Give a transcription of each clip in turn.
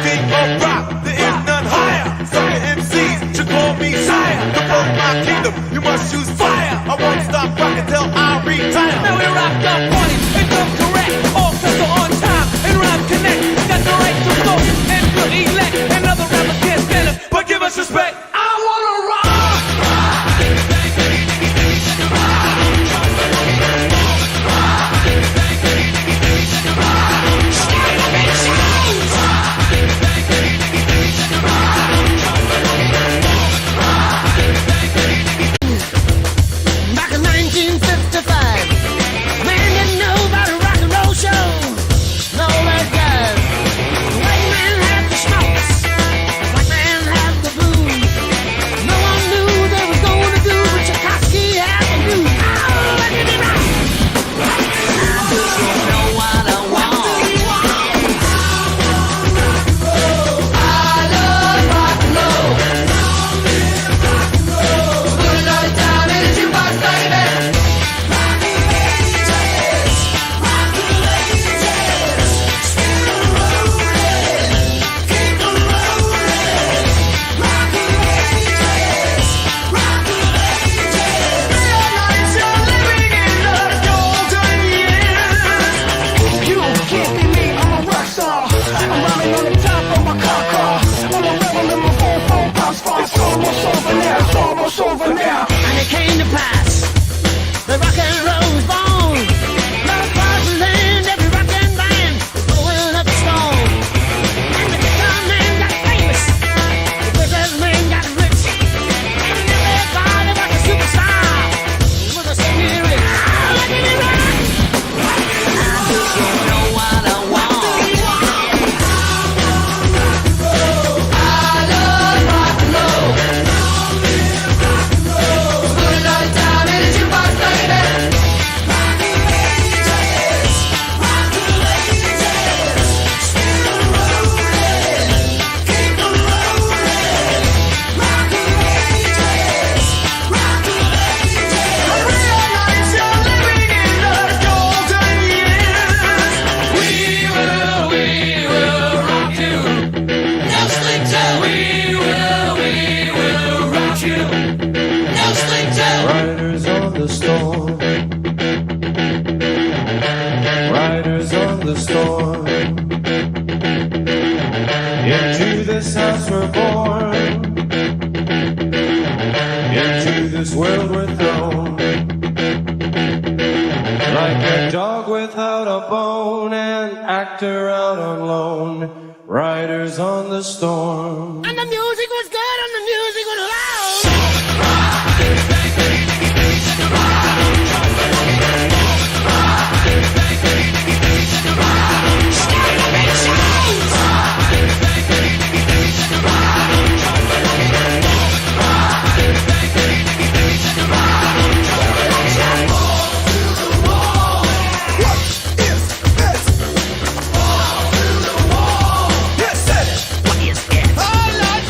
king of rock, there is none higher. Sucker MCs should call me sire. To fuck my kingdom, you must use fire. I won't stop rocking till I retire. Now we rock the party, it comes correct. All crystal on time, and rhyme connect. Got the right to flow, and we'll elect. Another rapper can't stand us, but give us respect. I wanna rock! Back in 1955, man didn't know about a rock and roll show. No, that guys. White man had the schmaltz, black man had the blues. No one knew they was going to do what Tchaikovsky had to do. Oh, let me rock. You know what I want. I love rock and roll. Put a lot of time in a jukebox, baby. Over now. And it came to pass, the rock and roll was born. Love Parsons and every rock and band was blowing up the storm. And the guitar man got famous, the business man got rich, and everybody was a superstar with a spirit. Oh, let me rock! You know what I want. I love rock and roll. Put a lot of time in a jukebox, baby. Riders on the storm. Riders on the storm. Into this house we're born. Into this world we're thrown. Like a dog without a bone, an actor out on loan. Riders on the storm. And the music was good and the music was loud. Yes, sir. What is it? Oh, Lord,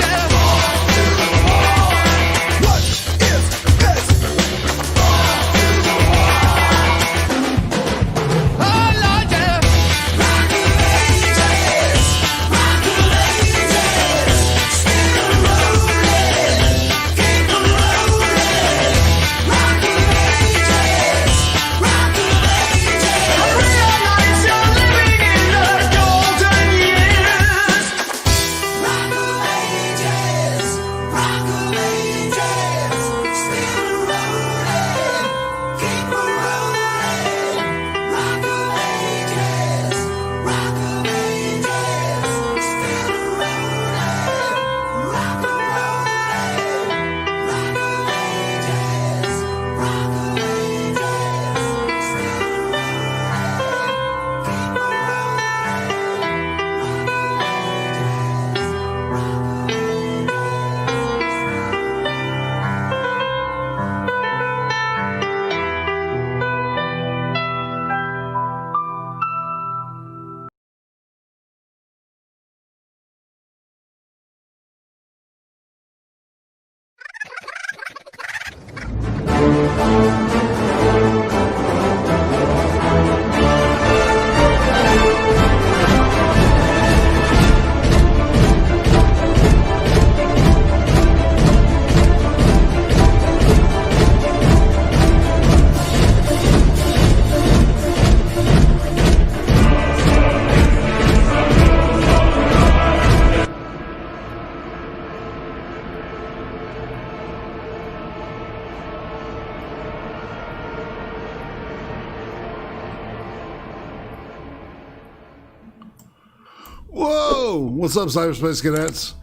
Yo, what's up, Cyberspace Cadets?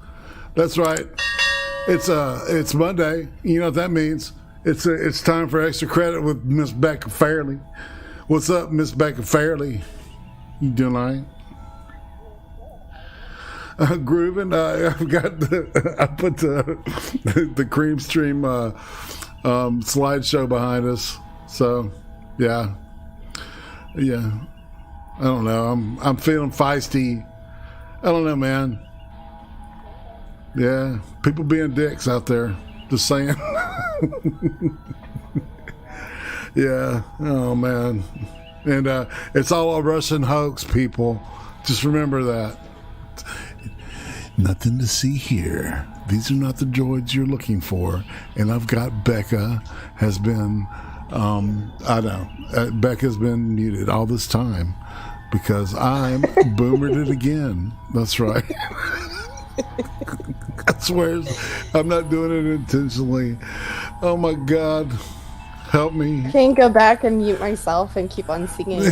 That's right. It's Monday. You know what that means. It's time for extra credit with Miss Becca Fairley. What's up, Miss Becca Fairley? You doing all right? Grooving. I've got I put the Cream Stream slideshow behind us. So yeah. I don't know. I'm feeling feisty. I don't know, man. Yeah, people being dicks out there. Just saying. Yeah. Oh man. And it's all a Russian hoax, people. Just remember that. Nothing to see here. These are not the droids you're looking for. And I've got Becca has been, Becca's been muted all this time because I'm boomered it again. That's right. I swear I'm not doing it intentionally. Oh my God. Help me. I can go back and mute myself and keep on singing.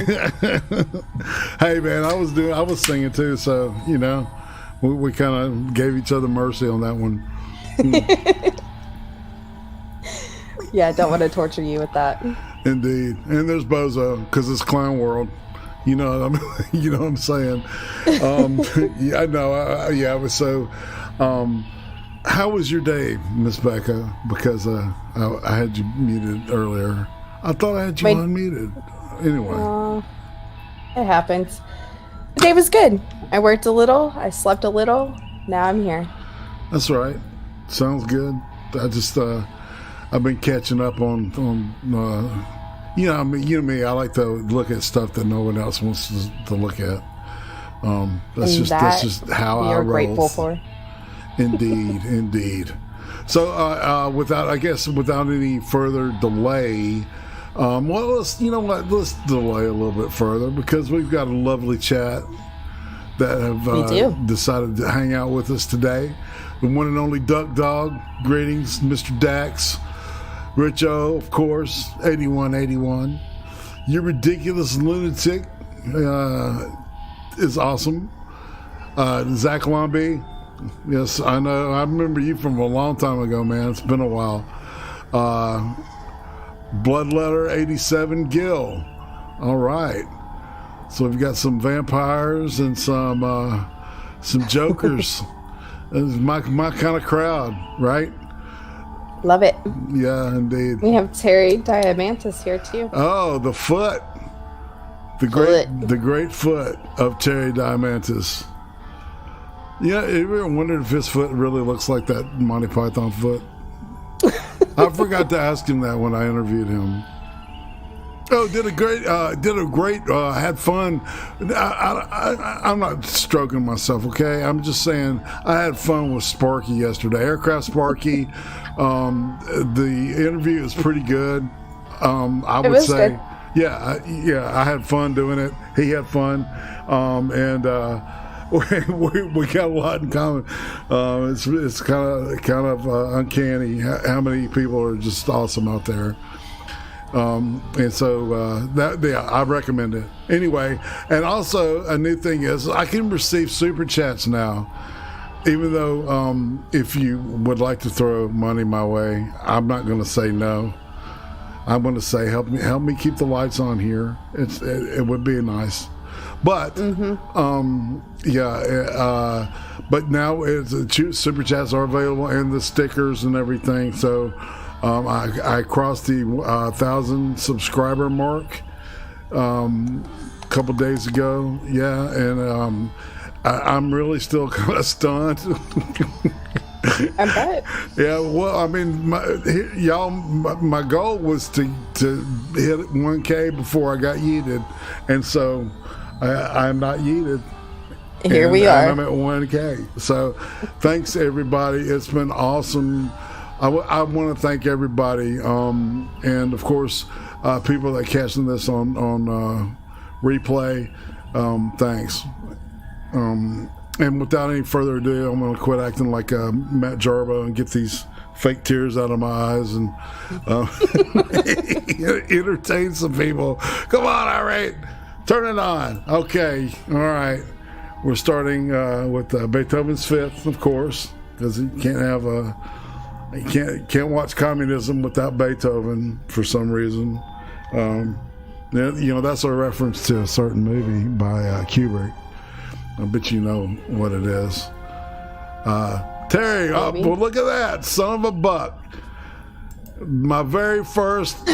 Hey man, I was singing too, so you know, we kind of gave each other mercy on that one. Yeah, I don't want to torture you with that. Indeed, and there's Bozo because it's Clown World. You know what you know what I'm saying? Yeah, I know. Yeah, I was so. How was your day, Miss Becca? Because I had you muted earlier. I thought I had you unmuted. Anyway. It happens. The day was good. I worked a little. I slept a little. Now I'm here. That's right. Sounds good. I just I've been catching up on you know, I mean, you and me. I like to look at stuff that no one else wants to look at. That's just how I roll. You're grateful for. Indeed. So, without any further delay, let's delay a little bit further because we've got a lovely chat that have decided to hang out with us today. The one and only Duck Dog. Greetings, Mr. Dax. Richo, of course, 8181. Your ridiculous lunatic is awesome. Zach Lombe. Yes, I know. I remember you from a long time ago, man. It's been a while. Bloodletter 87 Gill. All right. So we've got some vampires and some jokers. It's my kind of crowd, right? Love it. Yeah, indeed. We have Terry Diamantis here too. Oh, the foot. The great foot of Terry Diamantis. Yeah, you ever wondered if his foot really looks like that Monty Python foot? I forgot to ask him that when I interviewed him. Oh, did a great, had fun. I'm not stroking myself, okay? I'm just saying I had fun with Sparky yesterday. Aircraft Sparky. The interview is pretty good. I would say, good. Yeah, I had fun doing it. He had fun, and we got a lot in common. It's kind of uncanny how many people are just awesome out there. And so I recommend it anyway. And also a new thing is I can receive super chats now, even though if you would like to throw money my way, I'm not going to say no. I'm going to say help me keep the lights on here. It would be nice. But but now super chats are available and the stickers and everything. So I crossed the 1,000 subscriber mark a couple days ago. Yeah, and I'm really still kind of stunned. I bet. Yeah, well, I mean, my goal was to hit 1K before I got yeeted, and so I'm not yeeted. Here we are. I'm at 1K. So thanks, everybody. It's been awesome. I want to thank everybody, and of course, people that are catching this on replay. Thanks. And without any further ado, I'm going to quit acting like Matt Jarbo and get these fake tears out of my eyes and entertain some people. Come on, irate. Turn it on. Okay. All right. We're starting with Beethoven's Fifth, of course, because you can't watch communism without Beethoven for some reason. That's a reference to a certain movie by Kubrick. I bet you know what it is. Terry, well, look at that, son of a buck. My very first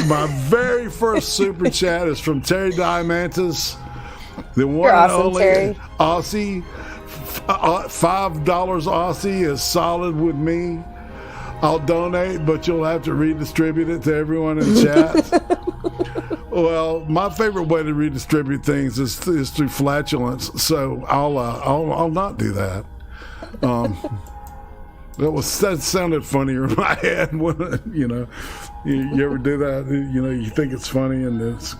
super chat is from Terry Diamantis, the one and only Terry. Aussie. $5 Aussie is solid with me. I'll donate, but you'll have to redistribute it to everyone in chat. Well, my favorite way to redistribute things is through flatulence, so I'll not do that. That sounded funnier in my head. You ever do that? You think it's funny, and it's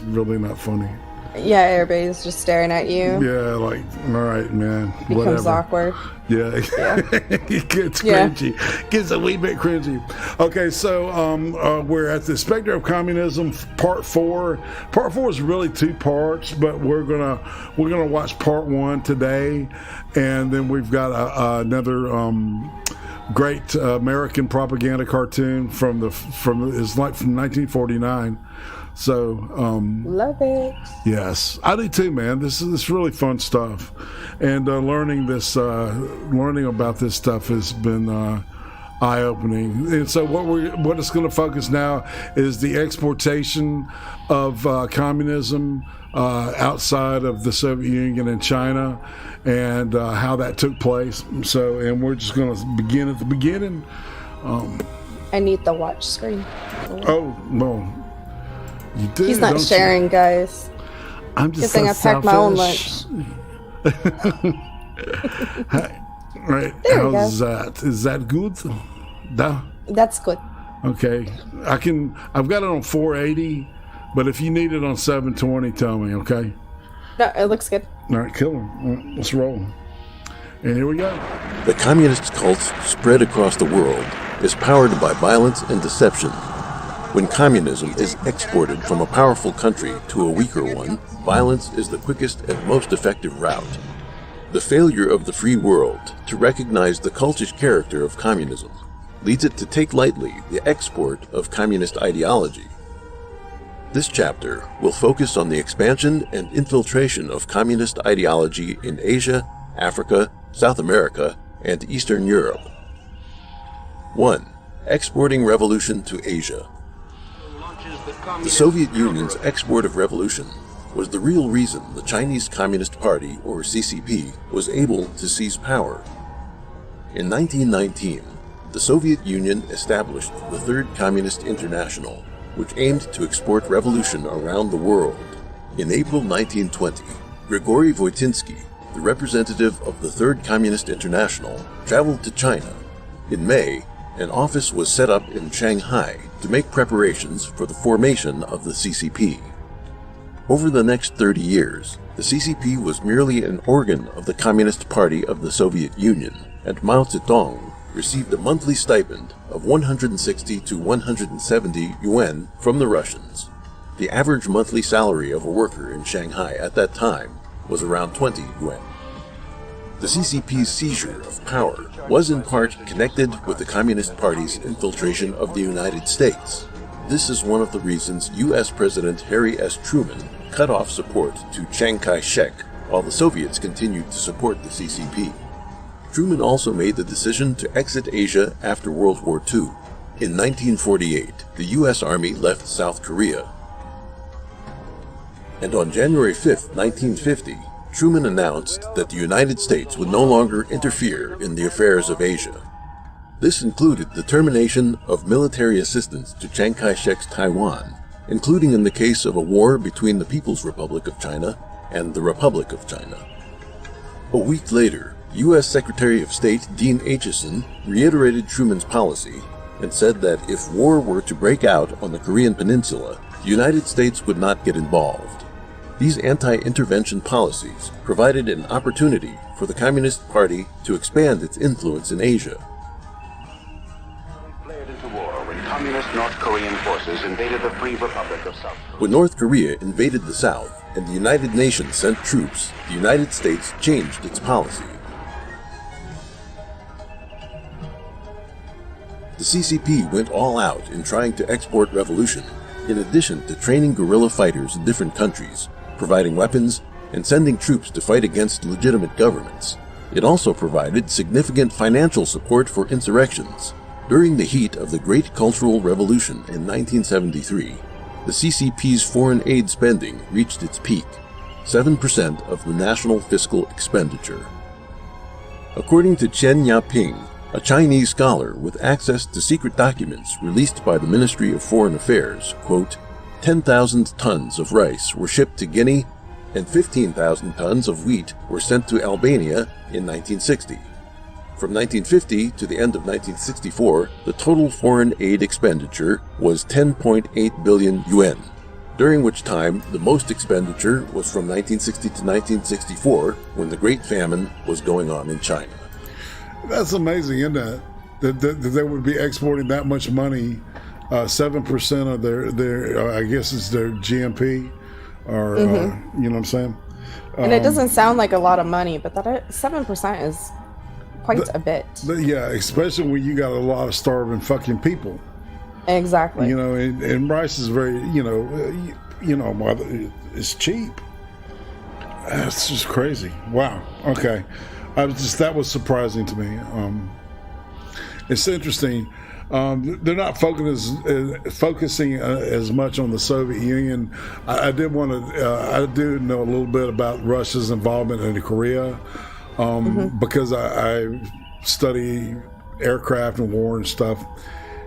really not funny. Yeah, everybody's just staring at you. Yeah, like, all right, man. Becomes whatever. Awkward. Yeah. It gets cringy. Gets a wee bit cringy. Okay, so we're at the Spectre of Communism, Part 4. Part 4 is really 2 parts, but we're gonna watch Part 1 today, and then we've got another great American propaganda cartoon from 1949. So love it. Yes, I do too, man. This is really fun stuff, and learning about this stuff has been eye-opening. And so what it's going to focus now is the exportation of communism outside of the Soviet Union and China, and how that took place. So, and we're just going to begin at the beginning. I need the watch screen. Oh well. You do, He's not sharing, guys. I'm just Good thing I packed my own lunch. Right. How's that? Is that good? Da? That's good. Okay. I've got it on 480, but if you need it on 720, tell me, okay? No, it looks good. All right, kill him. All right, let's roll. And here we go. The communist cult spread across the world is powered by violence and deception. When communism is exported from a powerful country to a weaker one, violence is the quickest and most effective route. The failure of the free world to recognize the cultish character of communism leads it to take lightly the export of communist ideology. This chapter will focus on the expansion and infiltration of communist ideology in Asia, Africa, South America, and Eastern Europe. 1. Exporting revolution to Asia. The Soviet Union's export of revolution was the real reason the Chinese Communist Party, or CCP, was able to seize power. In 1919, the Soviet Union established the Third Communist International, which aimed to export revolution around the world. In April 1920, Grigory Voitinsky, the representative of the Third Communist International, traveled to China. In May, an office was set up in Shanghai to make preparations for the formation of the CCP. Over the next 30 years, the CCP was merely an organ of the Communist Party of the Soviet Union, and Mao Zedong received a monthly stipend of 160 to 170 yuan from the Russians. The average monthly salary of a worker in Shanghai at that time was around 20 yuan. The CCP's seizure of power was in part connected with the Communist Party's infiltration of the United States. This is one of the reasons U.S. President Harry S. Truman cut off support to Chiang Kai-shek while the Soviets continued to support the CCP. Truman also made the decision to exit Asia after World War II. In 1948, the U.S. Army left South Korea. And on January 5, 1950, Truman announced that the United States would no longer interfere in the affairs of Asia. This included the termination of military assistance to Chiang Kai-shek's Taiwan, including in the case of a war between the People's Republic of China and the Republic of China. A week later, U.S. Secretary of State Dean Acheson reiterated Truman's policy and said that if war were to break out on the Korean Peninsula, the United States would not get involved. These anti-intervention policies provided an opportunity for the Communist Party to expand its influence in Asia. Communist North Korean forces invaded the Free Republic of South. When North Korea invaded the South and the United Nations sent troops, the United States changed its policy. The CCP went all out in trying to export revolution, in addition to training guerrilla fighters in different countries, providing weapons, and sending troops to fight against legitimate governments. It also provided significant financial support for insurrections. During the heat of the Great Cultural Revolution in 1973, the CCP's foreign aid spending reached its peak, 7% of the national fiscal expenditure. According to Chen Yaping, a Chinese scholar with access to secret documents released by the Ministry of Foreign Affairs, quote, 10,000 tons of rice were shipped to Guinea and 15,000 tons of wheat were sent to Albania in 1960. From 1950 to the end of 1964, the total foreign aid expenditure was 10.8 billion yuan, during which time the most expenditure was from 1960 to 1964, when the Great Famine was going on in China. That's amazing, isn't it? That they would be exporting that much money, 7% of their I guess it's their GMP, or you know what I'm saying? And it doesn't sound like a lot of money, but that 7% is quite a bit. Yeah, especially when you got a lot of starving fucking people. Exactly. You know, and rice is very, it's cheap. That's just crazy. Wow. Okay. That was surprising to me. It's interesting. They're not focusing as much on the Soviet Union. I do know a little bit about Russia's involvement in Korea, because I study aircraft and war and stuff.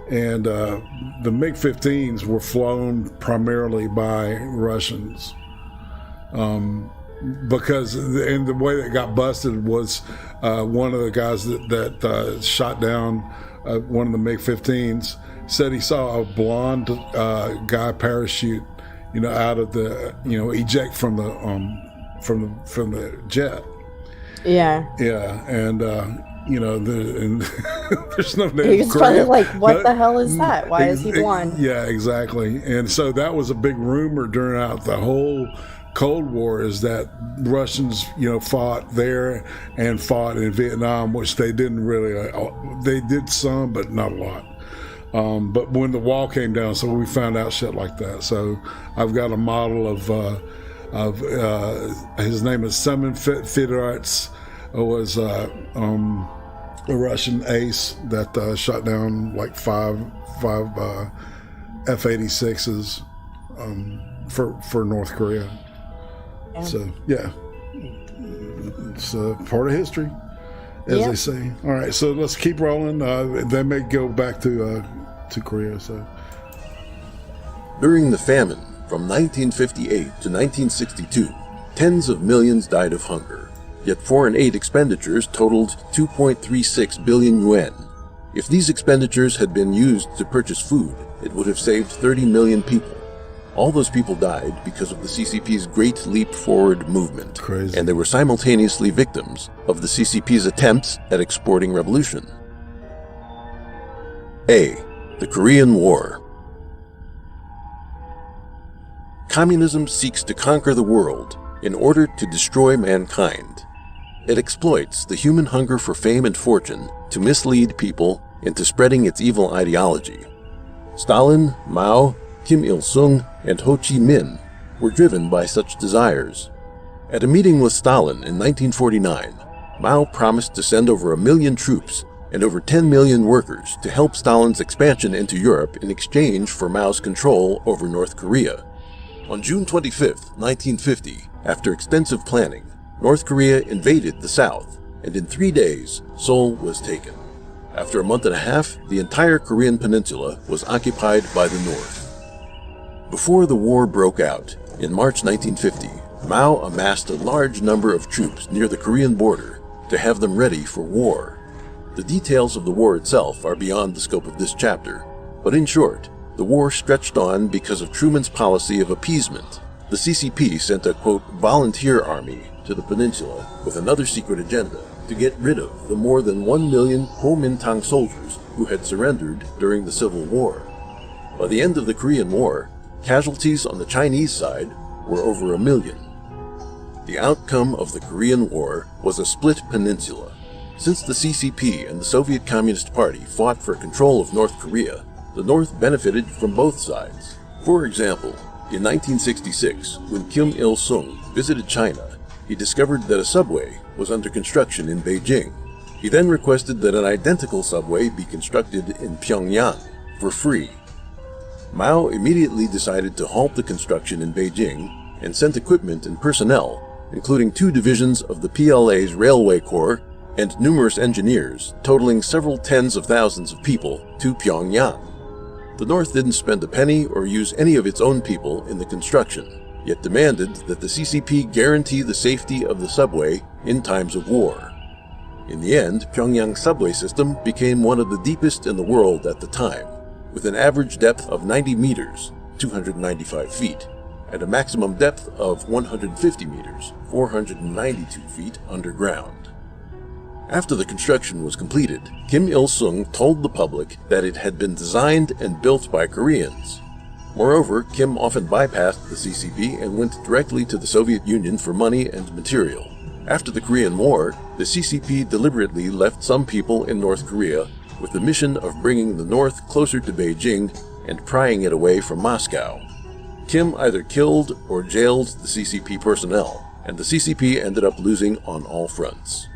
And the MiG-15s were flown primarily by Russians. Because the way that got busted was one of the guys that shot down one of the MiG-15s said he saw a blonde guy parachute, out of the, eject from the jet. Yeah. Yeah, and there's no name. He was probably like, "What the hell is that? Why is he blonde?" Yeah, exactly. And so that was a big rumor during the whole Cold War, is that Russians, fought there and fought in Vietnam, which they didn't really. They did some, but not a lot. But when the wall came down, so we found out shit like that. So I've got a model of his name is Semyon Fedorets, was a Russian ace that shot down like five F-86s for North Korea. Yeah. So yeah, it's part of history, as they say. All right, so let's keep rolling. They may go back to Korea. So during the famine from 1958 to 1962, tens of millions died of hunger. Yet foreign aid expenditures totaled 2.36 billion yuan. If these expenditures had been used to purchase food, it would have saved 30 million people. All those people died because of the CCP's Great Leap Forward movement. Crazy. And they were simultaneously victims of the CCP's attempts at exporting revolution. A. The Korean War. Communism seeks to conquer the world in order to destroy mankind. It exploits the human hunger for fame and fortune to mislead people into spreading its evil ideology. Stalin, Mao, Kim Il-sung, and Ho Chi Minh were driven by such desires. At a meeting with Stalin in 1949, Mao promised to send over 1 million troops and over 10 million workers to help Stalin's expansion into Europe in exchange for Mao's control over North Korea. On June 25, 1950, after extensive planning, North Korea invaded the South, and in 3 days, Seoul was taken. After a month and a half, the entire Korean peninsula was occupied by the North. Before the war broke out, in March 1950, Mao amassed a large number of troops near the Korean border to have them ready for war. The details of the war itself are beyond the scope of this chapter, but in short, the war stretched on because of Truman's policy of appeasement. The CCP sent a, quote, volunteer army to the peninsula with another secret agenda to get rid of the more than 1 million Kuomintang soldiers who had surrendered during the Civil War. By the end of the Korean War, casualties on the Chinese side were over 1 million. The outcome of the Korean War was a split peninsula. Since the CCP and the Soviet Communist Party fought for control of North Korea, the North benefited from both sides. For example, in 1966, when Kim Il-sung visited China, he discovered that a subway was under construction in Beijing. He then requested that an identical subway be constructed in Pyongyang for free. Mao immediately decided to halt the construction in Beijing and sent equipment and personnel, including 2 divisions of the PLA's Railway Corps and numerous engineers, totaling several tens of thousands of people, to Pyongyang. The North didn't spend a penny or use any of its own people in the construction, yet demanded that the CCP guarantee the safety of the subway in times of war. In the end, Pyongyang's subway system became one of the deepest in the world at the time, with an average depth of 90 meters, 295 feet, and a maximum depth of 150 meters, 492 feet underground. After the construction was completed, Kim Il-sung told the public that it had been designed and built by Koreans. Moreover, Kim often bypassed the CCP and went directly to the Soviet Union for money and material. After the Korean War, the CCP deliberately left some people in North Korea with the mission of bringing the North closer to Beijing and prying it away from Moscow. Kim either killed or jailed the CCP personnel, and the CCP ended up losing on all fronts.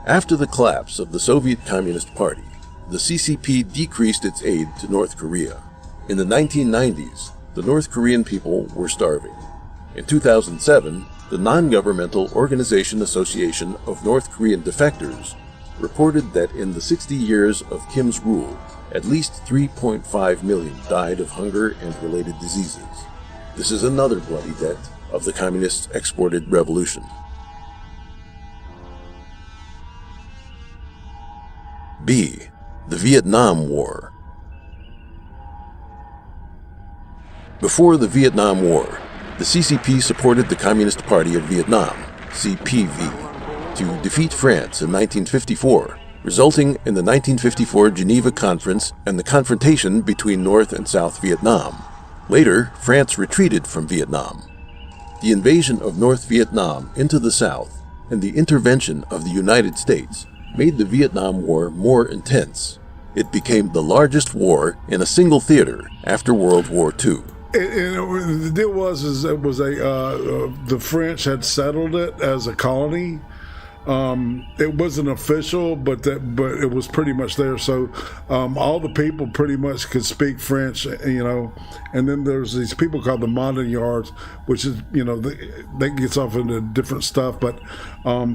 After the collapse of the Soviet Communist Party, the CCP decreased its aid to North Korea. In the 1990s, the North Korean people were starving. In 2007, the Non-Governmental Organization Association of North Korean Defectors reported that in the 60 years of Kim's rule, at least 3.5 million died of hunger and related diseases. This is another bloody debt of the communists' exported revolution. B. The Vietnam War. Before the Vietnam War, the CCP supported the Communist Party of Vietnam, CPV, to defeat France in 1954, resulting in the 1954 Geneva Conference and the confrontation between North and South Vietnam. Later, France retreated from Vietnam. The invasion of North Vietnam into the South and the intervention of the United States made the Vietnam War more intense. It became the largest war in a single theater after World War II. The deal was the French had settled it as a colony. It wasn't official, but it was pretty much there. So all the people pretty much could speak French, And then there's these people called the Montagnards, which is that gets off into different stuff. But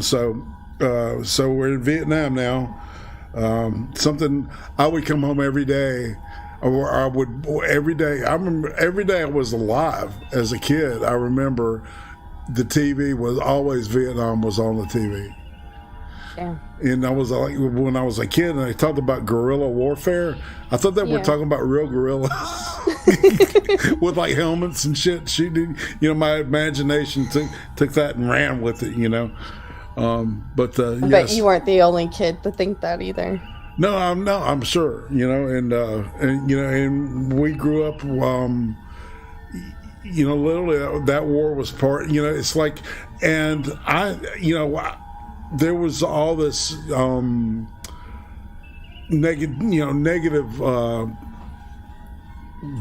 so we're in Vietnam now. Something I would come home every day. Or I would every day. I remember every day I was alive as a kid. I remember the TV was always Vietnam was on the TV. Yeah. And I was like, when I was a kid, and they talked about guerrilla warfare. I thought they were talking about real guerrillas with like helmets and shit shooting. My imagination took that and ran with it. But yes. You weren't the only kid to think that either. No, I'm sure, and we grew up, literally that war was part, it's like, and there was all this negative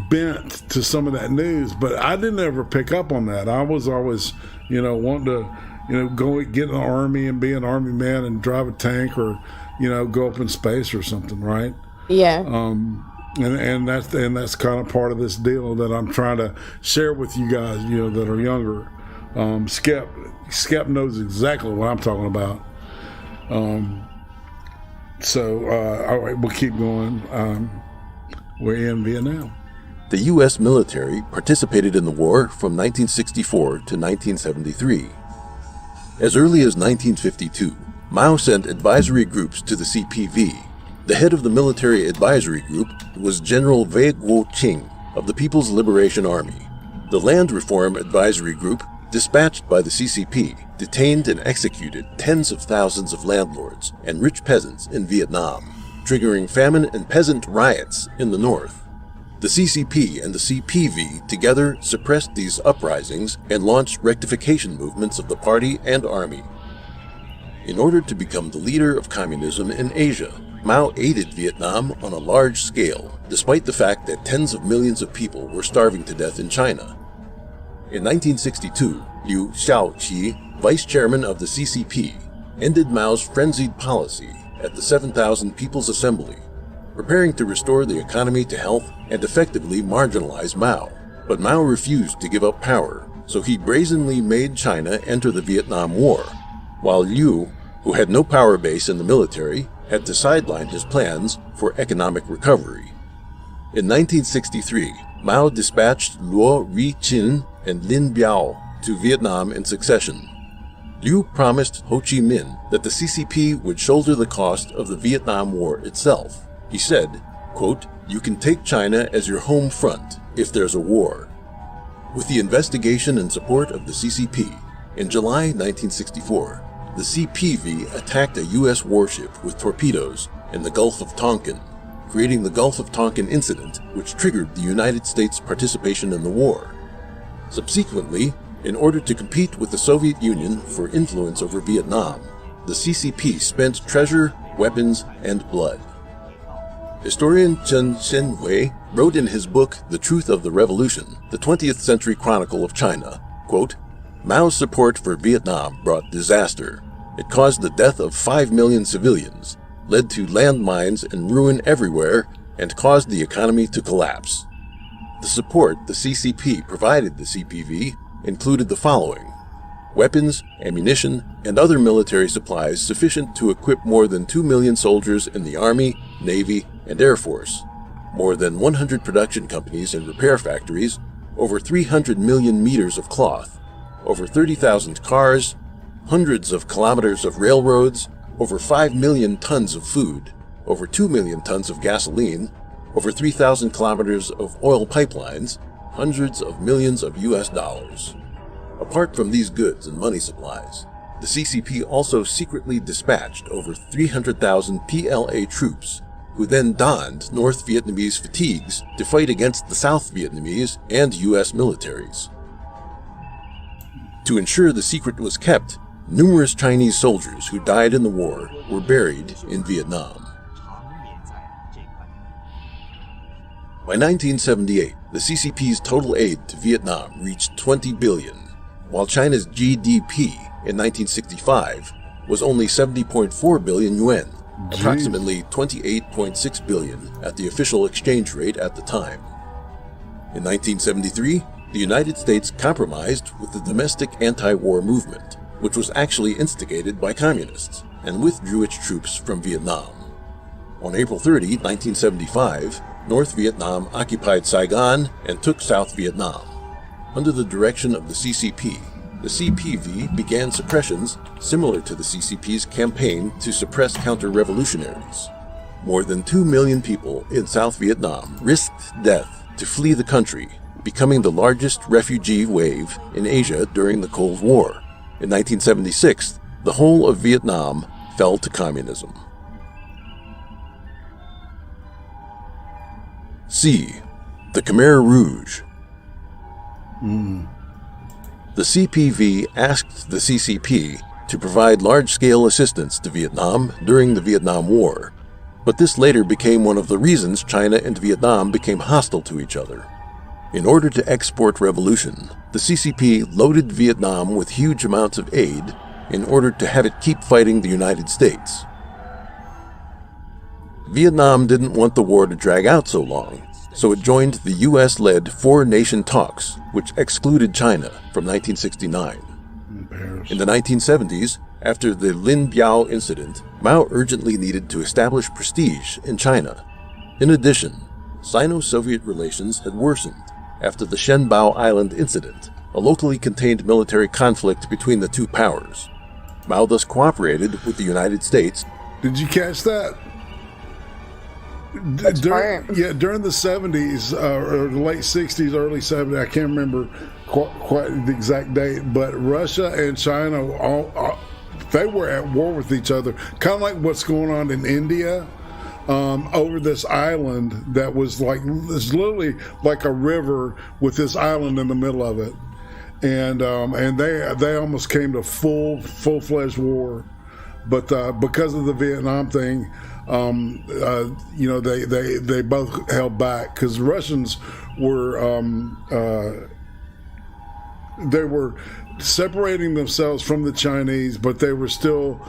bent to some of that news, but I didn't ever pick up on that. I was always, wanting to, go get in the army and be an army man and drive a tank or, go up in space or something, right? Yeah. And that's kind of part of this deal that I'm trying to share with you guys, that are younger. Skep knows exactly what I'm talking about. All right, we'll keep going. We're in Vietnam. The U.S. military participated in the war from 1964 to 1973. As early as 1952, Mao sent advisory groups to the CPV. The head of the military advisory group was General Wei Guo-ching of the People's Liberation Army. The Land Reform Advisory Group, dispatched by the CCP, detained and executed tens of thousands of landlords and rich peasants in Vietnam, triggering famine and peasant riots in the north. The CCP and the CPV together suppressed these uprisings and launched rectification movements of the party and army. In order to become the leader of communism in Asia, Mao aided Vietnam on a large scale, despite the fact that tens of millions of people were starving to death in China. In 1962, Liu Shaoqi, vice chairman of the CCP, ended Mao's frenzied policy at the 7,000 People's Assembly, preparing to restore the economy to health and effectively marginalize Mao. But Mao refused to give up power, so he brazenly made China enter the Vietnam War, while Liu, who had no power base in the military, had to sideline his plans for economic recovery. In 1963, Mao dispatched Luo Ri-chin and Lin Biao to Vietnam in succession. Liu promised Ho Chi Minh that the CCP would shoulder the cost of the Vietnam War itself. He said, quote, "You can take China as your home front if there's a war." With the investigation and support of the CCP, in July 1964, the CPV attacked a U.S. warship with torpedoes in the Gulf of Tonkin, creating the Gulf of Tonkin incident, which triggered the United States' participation in the war. Subsequently, in order to compete with the Soviet Union for influence over Vietnam, the CCP spent treasure, weapons, and blood. Historian Chen Shenhui wrote in his book The Truth of the Revolution, the 20th Century Chronicle of China, quote, "Mao's support for Vietnam brought disaster. It caused the death of 5 million civilians, led to landmines and ruin everywhere, and caused the economy to collapse." The support the CCP provided the CPV included the following: weapons, ammunition, and other military supplies sufficient to equip more than 2 million soldiers in the Army, Navy, and Air Force, more than 100 production companies and repair factories, over 300 million meters of cloth, over 30,000 cars, hundreds of kilometers of railroads, over 5 million tons of food, over 2 million tons of gasoline, over 3,000 kilometers of oil pipelines, hundreds of millions of US dollars. Apart from these goods and money supplies, the CCP also secretly dispatched over 300,000 PLA troops, who then donned North Vietnamese fatigues to fight against the South Vietnamese and US militaries. To ensure the secret was kept, numerous Chinese soldiers who died in the war were buried in Vietnam. By 1978, the CCP's total aid to Vietnam reached 20 billion, while China's GDP in 1965 was only 70.4 billion yuan, approximately 28.6 billion at the official exchange rate at the time. In 1973, the United States compromised with the domestic anti-war movement, which was actually instigated by communists, and withdrew its troops from Vietnam. On April 30, 1975, North Vietnam occupied Saigon and took South Vietnam. Under the direction of the CCP, the CPV began suppressions similar to the CCP's campaign to suppress counter-revolutionaries. More than 2 million people in South Vietnam risked death to flee the country, becoming the largest refugee wave in Asia during the Cold War. In 1976, the whole of Vietnam fell to communism. C. The Khmer Rouge. The CPV asked the CCP to provide large-scale assistance to Vietnam during the Vietnam War, but this later became one of the reasons China and Vietnam became hostile to each other. In order to export revolution, the CCP loaded Vietnam with huge amounts of aid in order to have it keep fighting the United States. Vietnam didn't want the war to drag out so long, so it joined the US-led four-nation talks, which excluded China from 1969. In the 1970s, after the Lin Biao incident, Mao urgently needed to establish prestige in China. In addition, Sino-Soviet relations had worsened after the Shenbao Island incident, a locally contained military conflict between the two powers. Mao thus cooperated with the United States. Did you catch that? During the 70s, or the late 60s, early 70s, I can't remember quite the exact date, but Russia and China, they were at war with each other, kind of like what's going on in India. over this island that was like, it's literally like a river with this island in the middle of it. And they almost came to full-fledged war. But because of the Vietnam thing, they both held back because the Russians were they were separating themselves from the Chinese, but they were still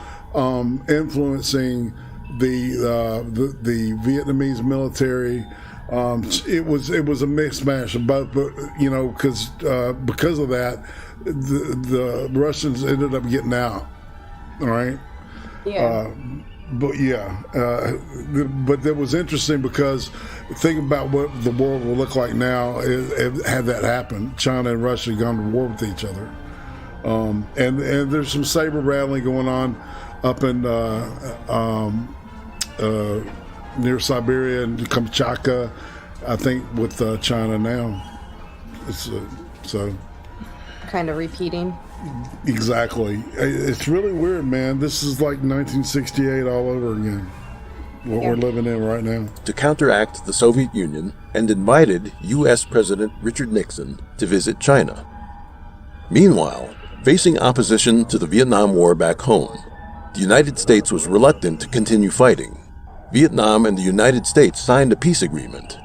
influencing the Vietnamese military. It was a mismatch of both, but because of that, the Russians ended up getting out. All right. Yeah. But it was interesting because think about what the world will look like now had that happened. China and Russia had gone to war with each other, and there's some saber rattling going on up in near Siberia and Kamchatka, I think, with China now. It's so kind of repeating. Exactly. It's really weird, man. This is like 1968 all over again, what we're living in right now. To counteract the Soviet Union, and invited U.S. President Richard Nixon to visit China. Meanwhile, facing opposition to the Vietnam War back home, the United States was reluctant to continue fighting. Vietnam and the United States signed a peace agreement.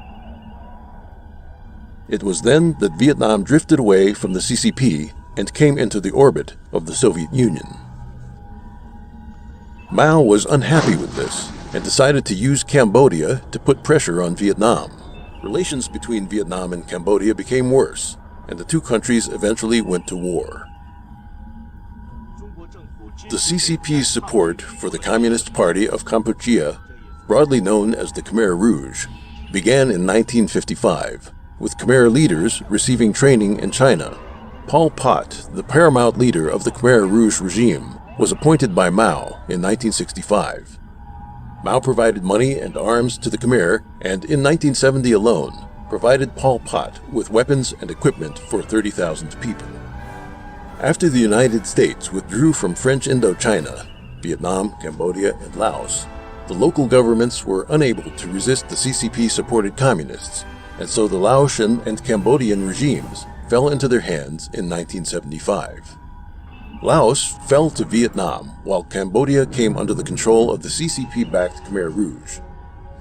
It was then that Vietnam drifted away from the CCP and came into the orbit of the Soviet Union. Mao was unhappy with this and decided to use Cambodia to put pressure on Vietnam. Relations between Vietnam and Cambodia became worse, and the two countries eventually went to war. The CCP's support for the Communist Party of Kampuchea, broadly known as the Khmer Rouge, began in 1955, with Khmer leaders receiving training in China. Pol Pot, the paramount leader of the Khmer Rouge regime, was appointed by Mao in 1965. Mao provided money and arms to the Khmer, and in 1970 alone, provided Pol Pot with weapons and equipment for 30,000 people. After the United States withdrew from French Indochina, Vietnam, Cambodia, and Laos, the local governments were unable to resist the CCP-supported communists, and so the Laotian and Cambodian regimes fell into their hands in 1975. Laos fell to Vietnam, while Cambodia came under the control of the CCP-backed Khmer Rouge.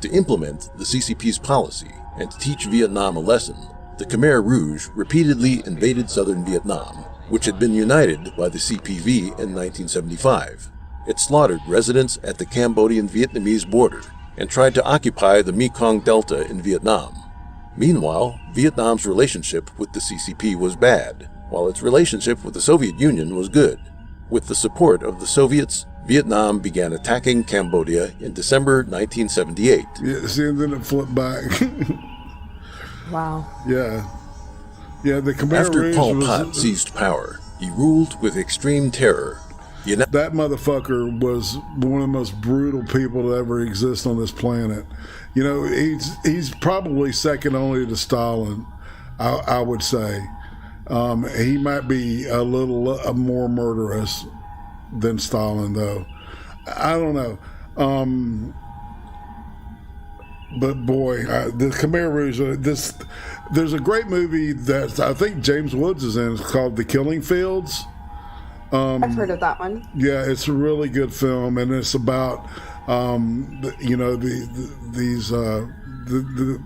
To implement the CCP's policy and to teach Vietnam a lesson, the Khmer Rouge repeatedly invaded southern Vietnam, which had been united by the CPV in 1975. It slaughtered residents at the Cambodian-Vietnamese border and tried to occupy the Mekong Delta in Vietnam. Meanwhile, Vietnam's relationship with the CCP was bad, while its relationship with the Soviet Union was good. With the support of the Soviets, Vietnam began attacking Cambodia in December 1978. Yeah, see, and then it flipped back. Wow. Yeah. Yeah, the Khmer After Rouge Pol Pot seized power, he ruled with extreme terror. That motherfucker was one of the most brutal people to ever exist on this planet. You know, he's probably second only to Stalin, I would say. He might be a little more murderous than Stalin, though. I don't know. But boy, the Khmer Rouge, there's a great movie that I think James Woods is in. It's called The Killing Fields. I've heard of that one. Yeah, it's a really good film, and it's about the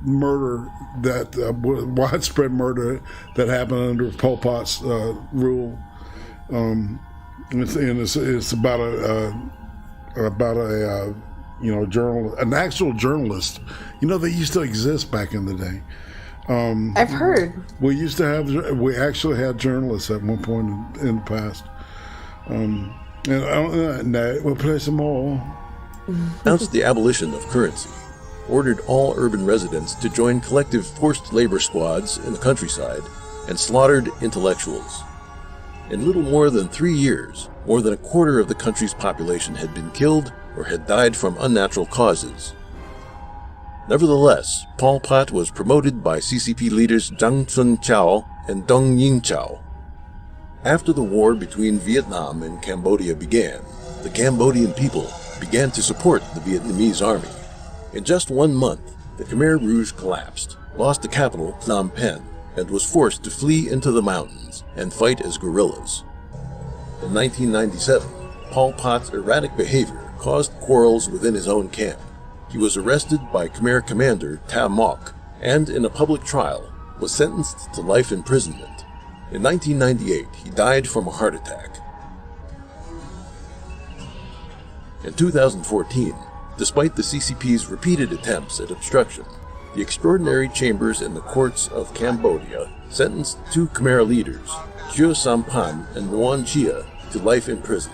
murder, that widespread murder that happened under Pol Pot's rule. It's about a journalist, an actual journalist. You know, they used to exist back in the day. I've heard. We actually had journalists at one point in the past. And we'll play some more. Announced the abolition of currency, ordered all urban residents to join collective forced labor squads in the countryside, and slaughtered intellectuals. In little more than 3 years, more than a quarter of the country's population had been killed or had died from unnatural causes. Nevertheless, Pol Pot was promoted by CCP leaders Zhang Sun-Chao and Dong Yin-Chao. After the war between Vietnam and Cambodia began, the Cambodian people began to support the Vietnamese army. In just 1 month, the Khmer Rouge collapsed, lost the capital, Phnom Penh, and was forced to flee into the mountains and fight as guerrillas. In 1997, Pol Pot's erratic behavior caused quarrels within his own camp. He was arrested by Khmer commander Ta Mok and, in a public trial, was sentenced to life imprisonment. In 1998, he died from a heart attack. In 2014, despite the CCP's repeated attempts at obstruction, the extraordinary chambers in the courts of Cambodia sentenced 2 Khmer leaders, Khieu Sampan and Nguyen Chia, to life in prison.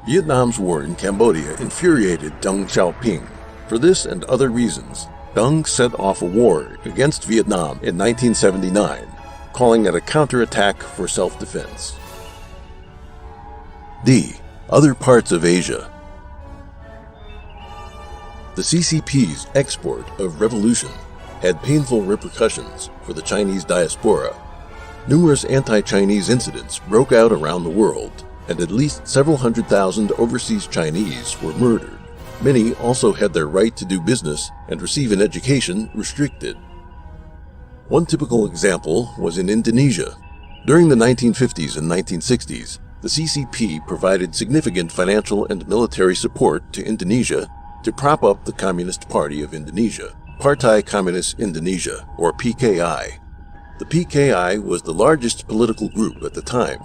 Vietnam's war in Cambodia infuriated Deng Xiaoping. For this and other reasons, Deng set off a war against Vietnam in 1979, calling it a counterattack for self-defense. D. Other parts of Asia. The CCP's export of revolution had painful repercussions for the Chinese diaspora. Numerous anti-Chinese incidents broke out around the world, and at least several 100,000 overseas Chinese were murdered. Many also had their right to do business and receive an education restricted. One typical example was in Indonesia. During the 1950s and 1960s, the CCP provided significant financial and military support to Indonesia to prop up the Communist Party of Indonesia, Partai Komunis Indonesia, or PKI. The PKI was the largest political group at the time,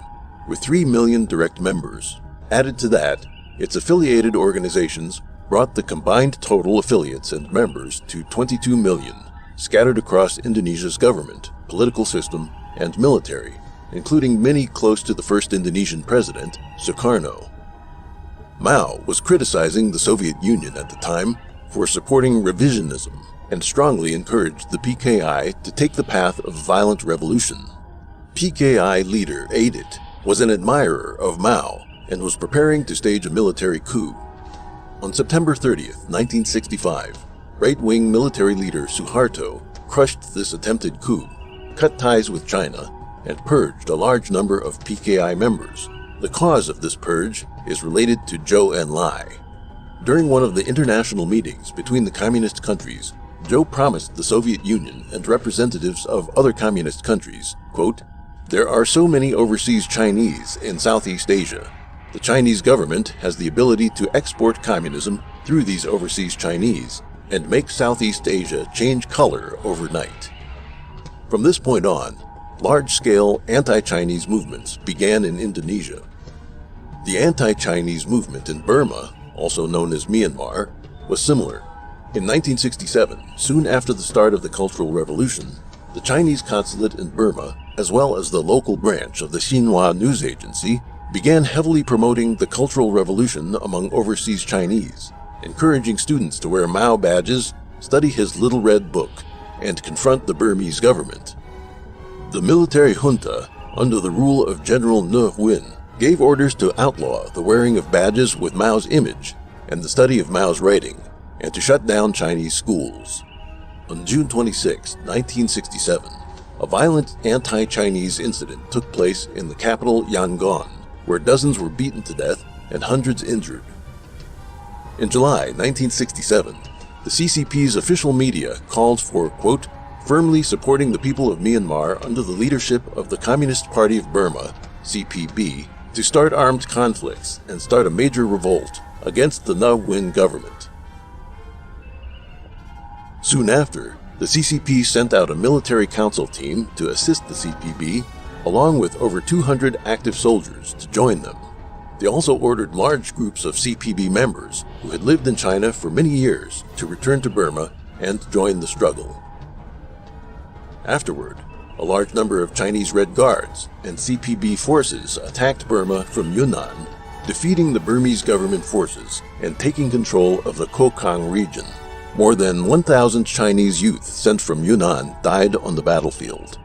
with 3 million direct members. Added to that, its affiliated organizations brought the combined total affiliates and members to 22 million, scattered across Indonesia's government, political system, and military, including many close to the first Indonesian president, Sukarno. Mao was criticizing the Soviet Union at the time for supporting revisionism and strongly encouraged the PKI to take the path of violent revolution. PKI leader Adit was an admirer of Mao and was preparing to stage a military coup. On September 30th, 1965, right-wing military leader Suharto crushed this attempted coup, cut ties with China, and purged a large number of PKI members. The cause of this purge is related to Zhou Enlai. During one of the international meetings between the communist countries, Zhou promised the Soviet Union and representatives of other communist countries, quote, "There are so many overseas Chinese in Southeast Asia. The Chinese government has the ability to export communism through these overseas Chinese and make Southeast Asia change color overnight." From this point on, large-scale anti-Chinese movements began in Indonesia. The anti-Chinese movement in Burma, also known as Myanmar, was similar. In 1967, soon after the start of the Cultural Revolution, the Chinese consulate in Burma, as well as the local branch of the Xinhua news agency, began heavily promoting the Cultural Revolution among overseas Chinese, encouraging students to wear Mao badges, study his Little Red Book, and confront the Burmese government. The military junta, under the rule of General Ne Win, gave orders to outlaw the wearing of badges with Mao's image and the study of Mao's writing, and to shut down Chinese schools. On June 26, 1967, a violent anti-Chinese incident took place in the capital Yangon, where dozens were beaten to death and hundreds injured. In July 1967, the CCP's official media called for, quote, "firmly supporting the people of Myanmar under the leadership of the Communist Party of Burma, CPB, to start armed conflicts and start a major revolt against the Ne Win government." Soon after, the CCP sent out a military council team to assist the CPB, along with over 200 active soldiers to join them. They also ordered large groups of CPB members who had lived in China for many years to return to Burma and join the struggle. Afterward, a large number of Chinese Red Guards and CPB forces attacked Burma from Yunnan, defeating the Burmese government forces and taking control of the Kokang region. More than 1,000 Chinese youth sent from Yunnan died on the battlefield.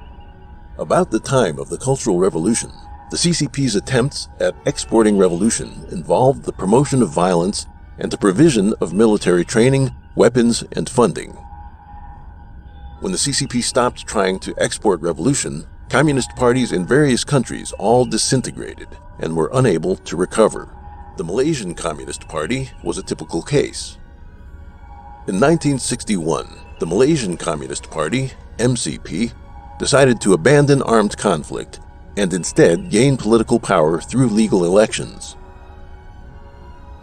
About the time of the Cultural Revolution, the CCP's attempts at exporting revolution involved the promotion of violence and the provision of military training, weapons, and funding. When the CCP stopped trying to export revolution, communist parties in various countries all disintegrated and were unable to recover. The Malaysian Communist Party was a typical case. In 1961, the Malaysian Communist Party, MCP, decided to abandon armed conflict and instead gain political power through legal elections.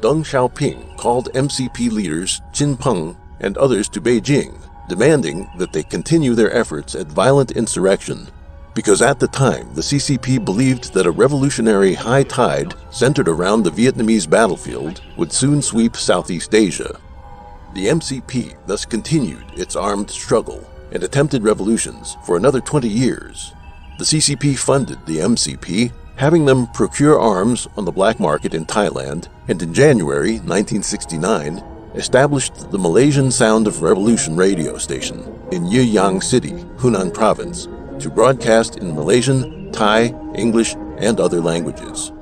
Deng Xiaoping called MCP leaders Qin Peng and others to Beijing, demanding that they continue their efforts at violent insurrection, because at the time the CCP believed that a revolutionary high tide centered around the Vietnamese battlefield would soon sweep Southeast Asia. The MCP thus continued its armed struggle and attempted revolutions for another 20 years. The CCP funded the MCP, having them procure arms on the black market in Thailand, and in January 1969 established the Malaysian Sound of Revolution radio station in Yiyang City, Hunan Province, to broadcast in Malaysian, Thai, English, and other languages.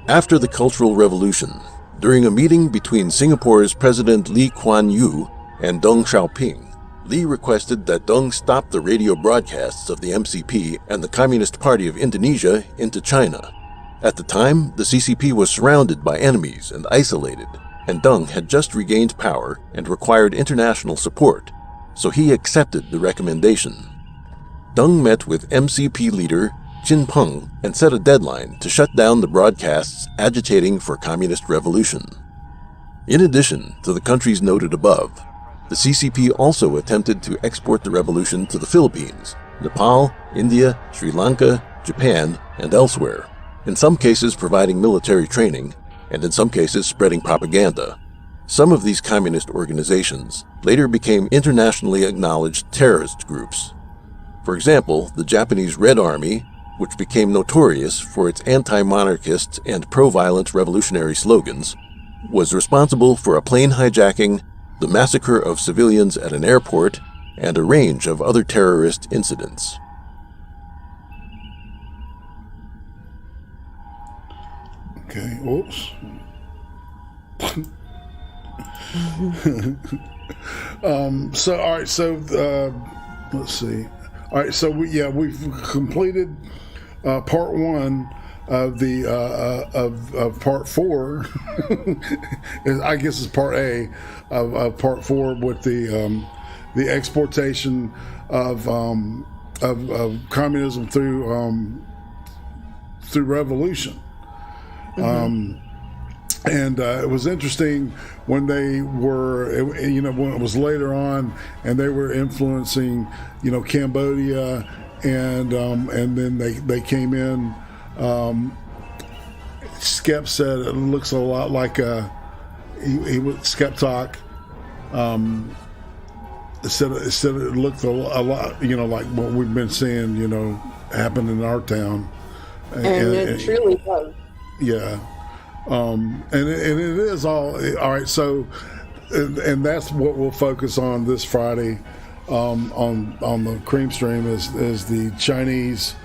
After the Cultural Revolution, during a meeting between Singapore's President Lee Kuan Yew and Deng Xiaoping, Lee requested that Deng stop the radio broadcasts of the MCP and the Communist Party of Indonesia into China. At the time, the CCP was surrounded by enemies and isolated, and Deng had just regained power and required international support, so he accepted the recommendation. Deng met with MCP leader Qin Peng and set a deadline to shut down the broadcasts agitating for communist revolution. In addition to the countries noted above, the CCP also attempted to export the revolution to the Philippines, Nepal, India, Sri Lanka, Japan, and elsewhere, in some cases providing military training, and in some cases spreading propaganda. Some of these communist organizations later became internationally acknowledged terrorist groups. For example, the Japanese Red Army, which became notorious for its anti-monarchist and pro-violent revolutionary slogans, was responsible for a plane hijacking, the massacre of civilians at an airport, and a range of other terrorist incidents. Okay, oops. All right, let's see. All right, so we've completed part one of the of part four. I guess it's part A of part four with the exportation of communism through revolution. And it was interesting when they were, when it was later on, and they were influencing, Cambodia, and then they came in. Skep said it looks a lot like he was Skep talk. Said it looked a lot, like what we've been seeing, happen in our town. And it truly does. Yeah. And it is all right. So, and that's what we'll focus on this Friday, on the Cream Stream is the Chinese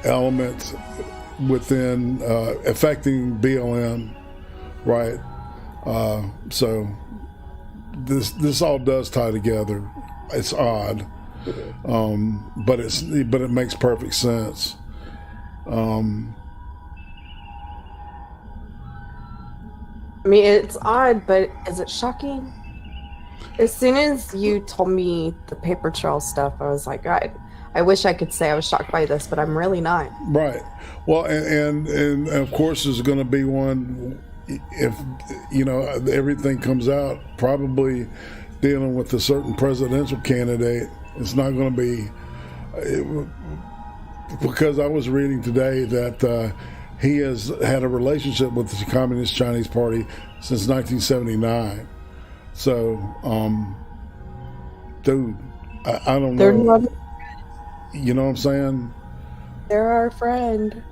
element within affecting BLM, right? So this all does tie together. It's odd, but it makes perfect sense. I mean, it's odd, but is it shocking? As soon as you told me the paper trail stuff, I was like, I wish I could say I was shocked by this, but I'm really not. Right. Well, and of course there's going to be one, if, everything comes out, probably dealing with a certain presidential candidate. It's not going to be, because I was reading today that he has had a relationship with the Communist Chinese Party since 1979. So, dude, I don't They're know. not, You know what I'm saying? they're our friend.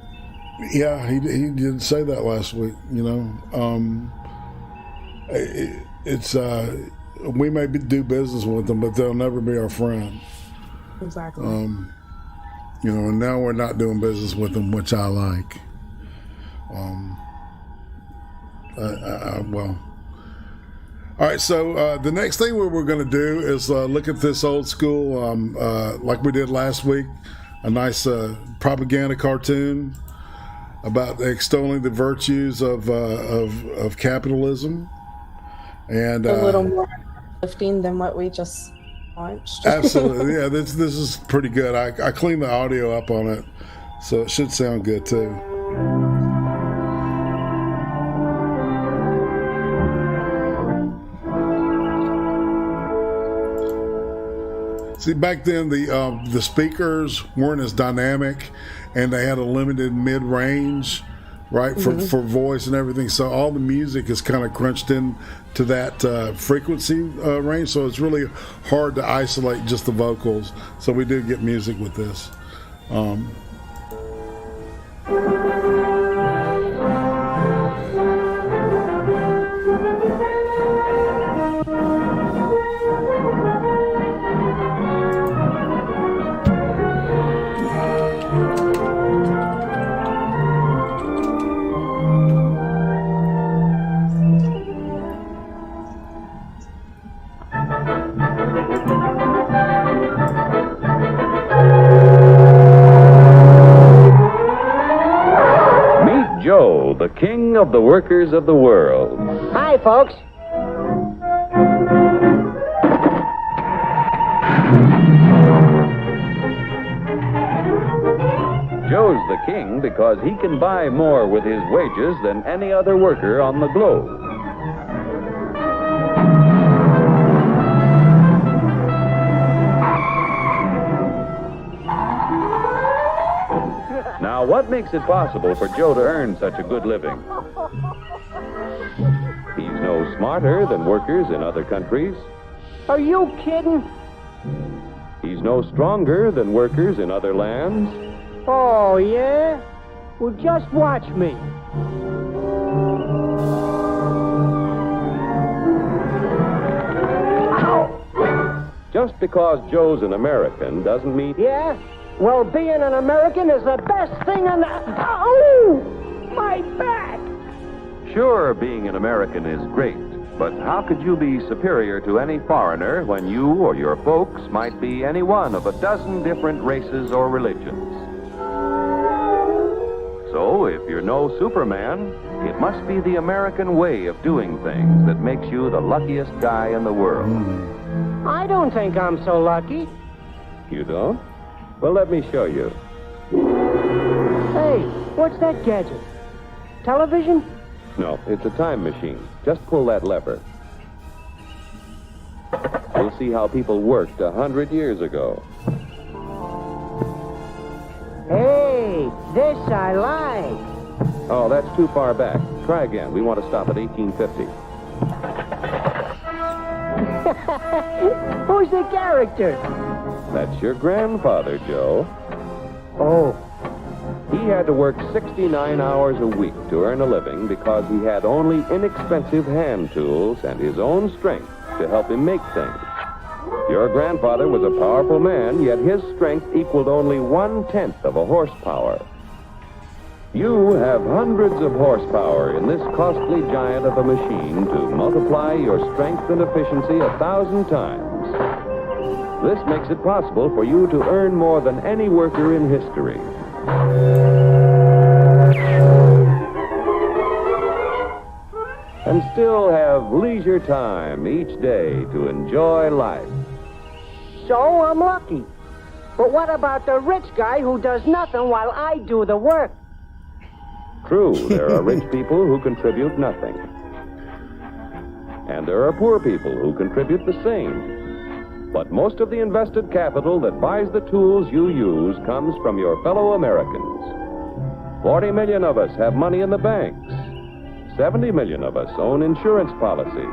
Yeah, he did say that last week. It's we may do business with them, but they'll never be our friend. Exactly. And now we're not doing business with them, which I like. Well, all right. So the next thing we're going to do is look at this old school, like we did last week, a nice propaganda cartoon about extolling the virtues of capitalism, And A little more lifting than what we just watched. Absolutely, yeah. This is pretty good. I cleaned the audio up on it, so it should sound good too. See, back then the speakers weren't as dynamic, and they had a limited mid-range, right, for voice and everything. So all the music is kind of crunched in to that frequency range. So it's really hard to isolate just the vocals. So we do get music with this. Joe, the king of the workers of the world. Hi, folks. Joe's the king because he can buy more with his wages than any other worker on the globe. Now, what makes it possible for Joe to earn such a good living? He's no smarter than workers in other countries. Are you kidding? He's no stronger than workers in other lands. Oh, yeah? Well, just watch me. Ow! Just because Joe's an American doesn't mean... Yeah? Well, being an American is the best thing on the... Oh! My back! Sure, being an American is great, but how could you be superior to any foreigner when you or your folks might be any one of a dozen different races or religions? So, if you're no Superman, it must be the American way of doing things that makes you the luckiest guy in the world. I don't think I'm so lucky. You don't? Well, let me show you. Hey, what's that gadget? Television? No, it's a time machine. Just pull that lever. You'll see how people worked 100 years ago. Hey, this I like. Oh, that's too far back. Try again. We want to stop at 1850. Who's the character? That's your grandfather, Joe. Oh. He had to work 69 hours a week to earn a living because he had only inexpensive hand tools and his own strength to help him make things. Your grandfather was a powerful man, yet his strength equaled only 1/10 of a horsepower. You have hundreds of horsepower in this costly giant of a machine to multiply your strength and efficiency 1,000 times. This makes it possible for you to earn more than any worker in history. And still have leisure time each day to enjoy life. So I'm lucky. But what about the rich guy who does nothing while I do the work? True, there are rich people who contribute nothing. And there are poor people who contribute the same. But most of the invested capital that buys the tools you use comes from your fellow Americans. 40 million of us have money in the banks. 70 million of us own insurance policies.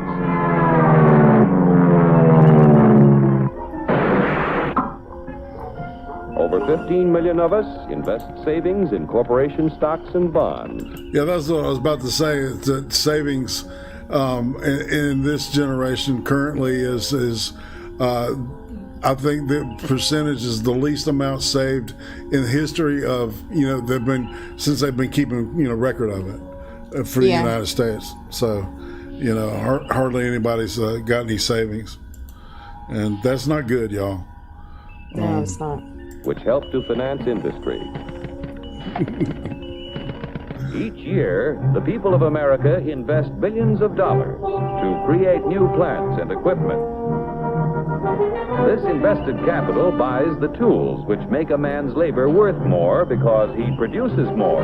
Over 15 million of us invest savings in corporation stocks and bonds. Yeah, that's what I was about to say. Is that savings in this generation currently is I think the percentage is the least amount saved in the history of, since they've been keeping, record of it for the United States. So, hardly anybody's got any savings. And that's not good, y'all. No, it's not. Which help to finance industry. Each year, the people of America invest billions of dollars to create new plants and equipment. This invested capital buys the tools which make a man's labor worth more because he produces more.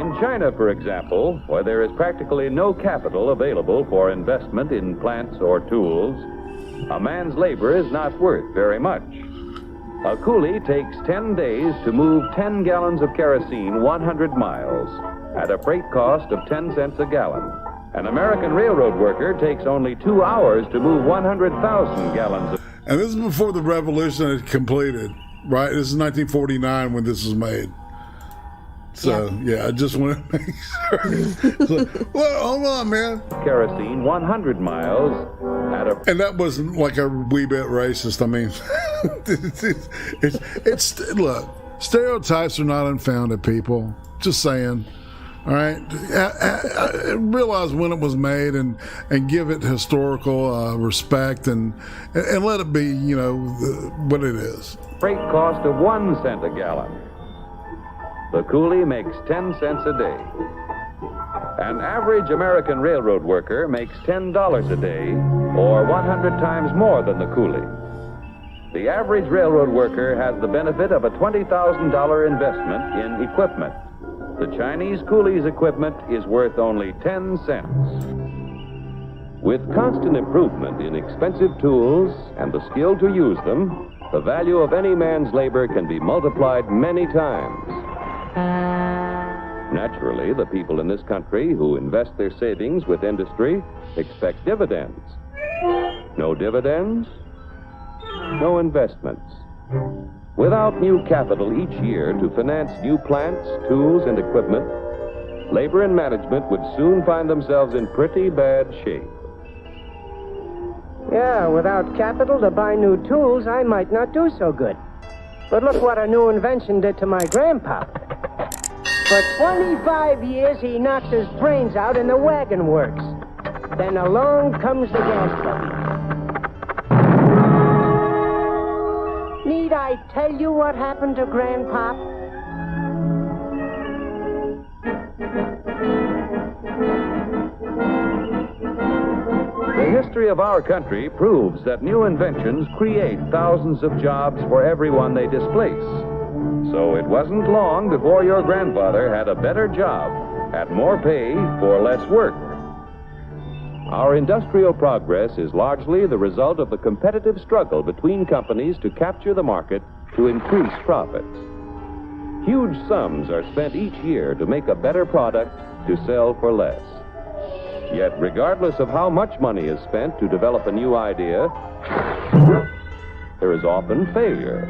In China, for example, where there is practically no capital available for investment in plants or tools, a man's labor is not worth very much. A coolie takes 10 days to move 10 gallons of kerosene 100 miles at a freight cost of 10 cents a gallon. An American railroad worker takes only 2 hours to move 100,000 gallons of... And this is before the revolution had completed, right? This is 1949 when this was made. So, yeah, I just want to make sure. So, well, hold on, man. Kerosene 100 miles at a... And that wasn't like a wee bit racist. I mean, it's look, stereotypes are not unfounded, people. Just saying. All right, I realize when it was made and give it historical respect and let it be, you know, what it is. Freight cost of 1 cent a gallon. The coolie makes 10 cents a day. An average American railroad worker makes $10 a day, or 100 times more than the coolie. The average railroad worker has the benefit of a $20,000 investment in equipment. The Chinese coolie's equipment is worth only 10 cents. With constant improvement in expensive tools and the skill to use them, the value of any man's labor can be multiplied many times. Naturally, the people in this country who invest their savings with industry expect dividends. No dividends, no investments. Without new capital each year to finance new plants, tools, and equipment, labor and management would soon find themselves in pretty bad shape. Yeah, without capital to buy new tools, I might not do so good. But look what a new invention did to my grandpa. For 25 years, he knocks his brains out in the wagon works. Then along comes the gas button. Need I tell you what happened to Grandpop? The history of our country proves that new inventions create thousands of jobs for everyone they displace. So it wasn't long before your grandfather had a better job at more pay for less work. Our industrial progress is largely the result of the competitive struggle between companies to capture the market to increase profits. Huge sums are spent each year to make a better product to sell for less. Yet, regardless of how much money is spent to develop a new idea, there is often failure.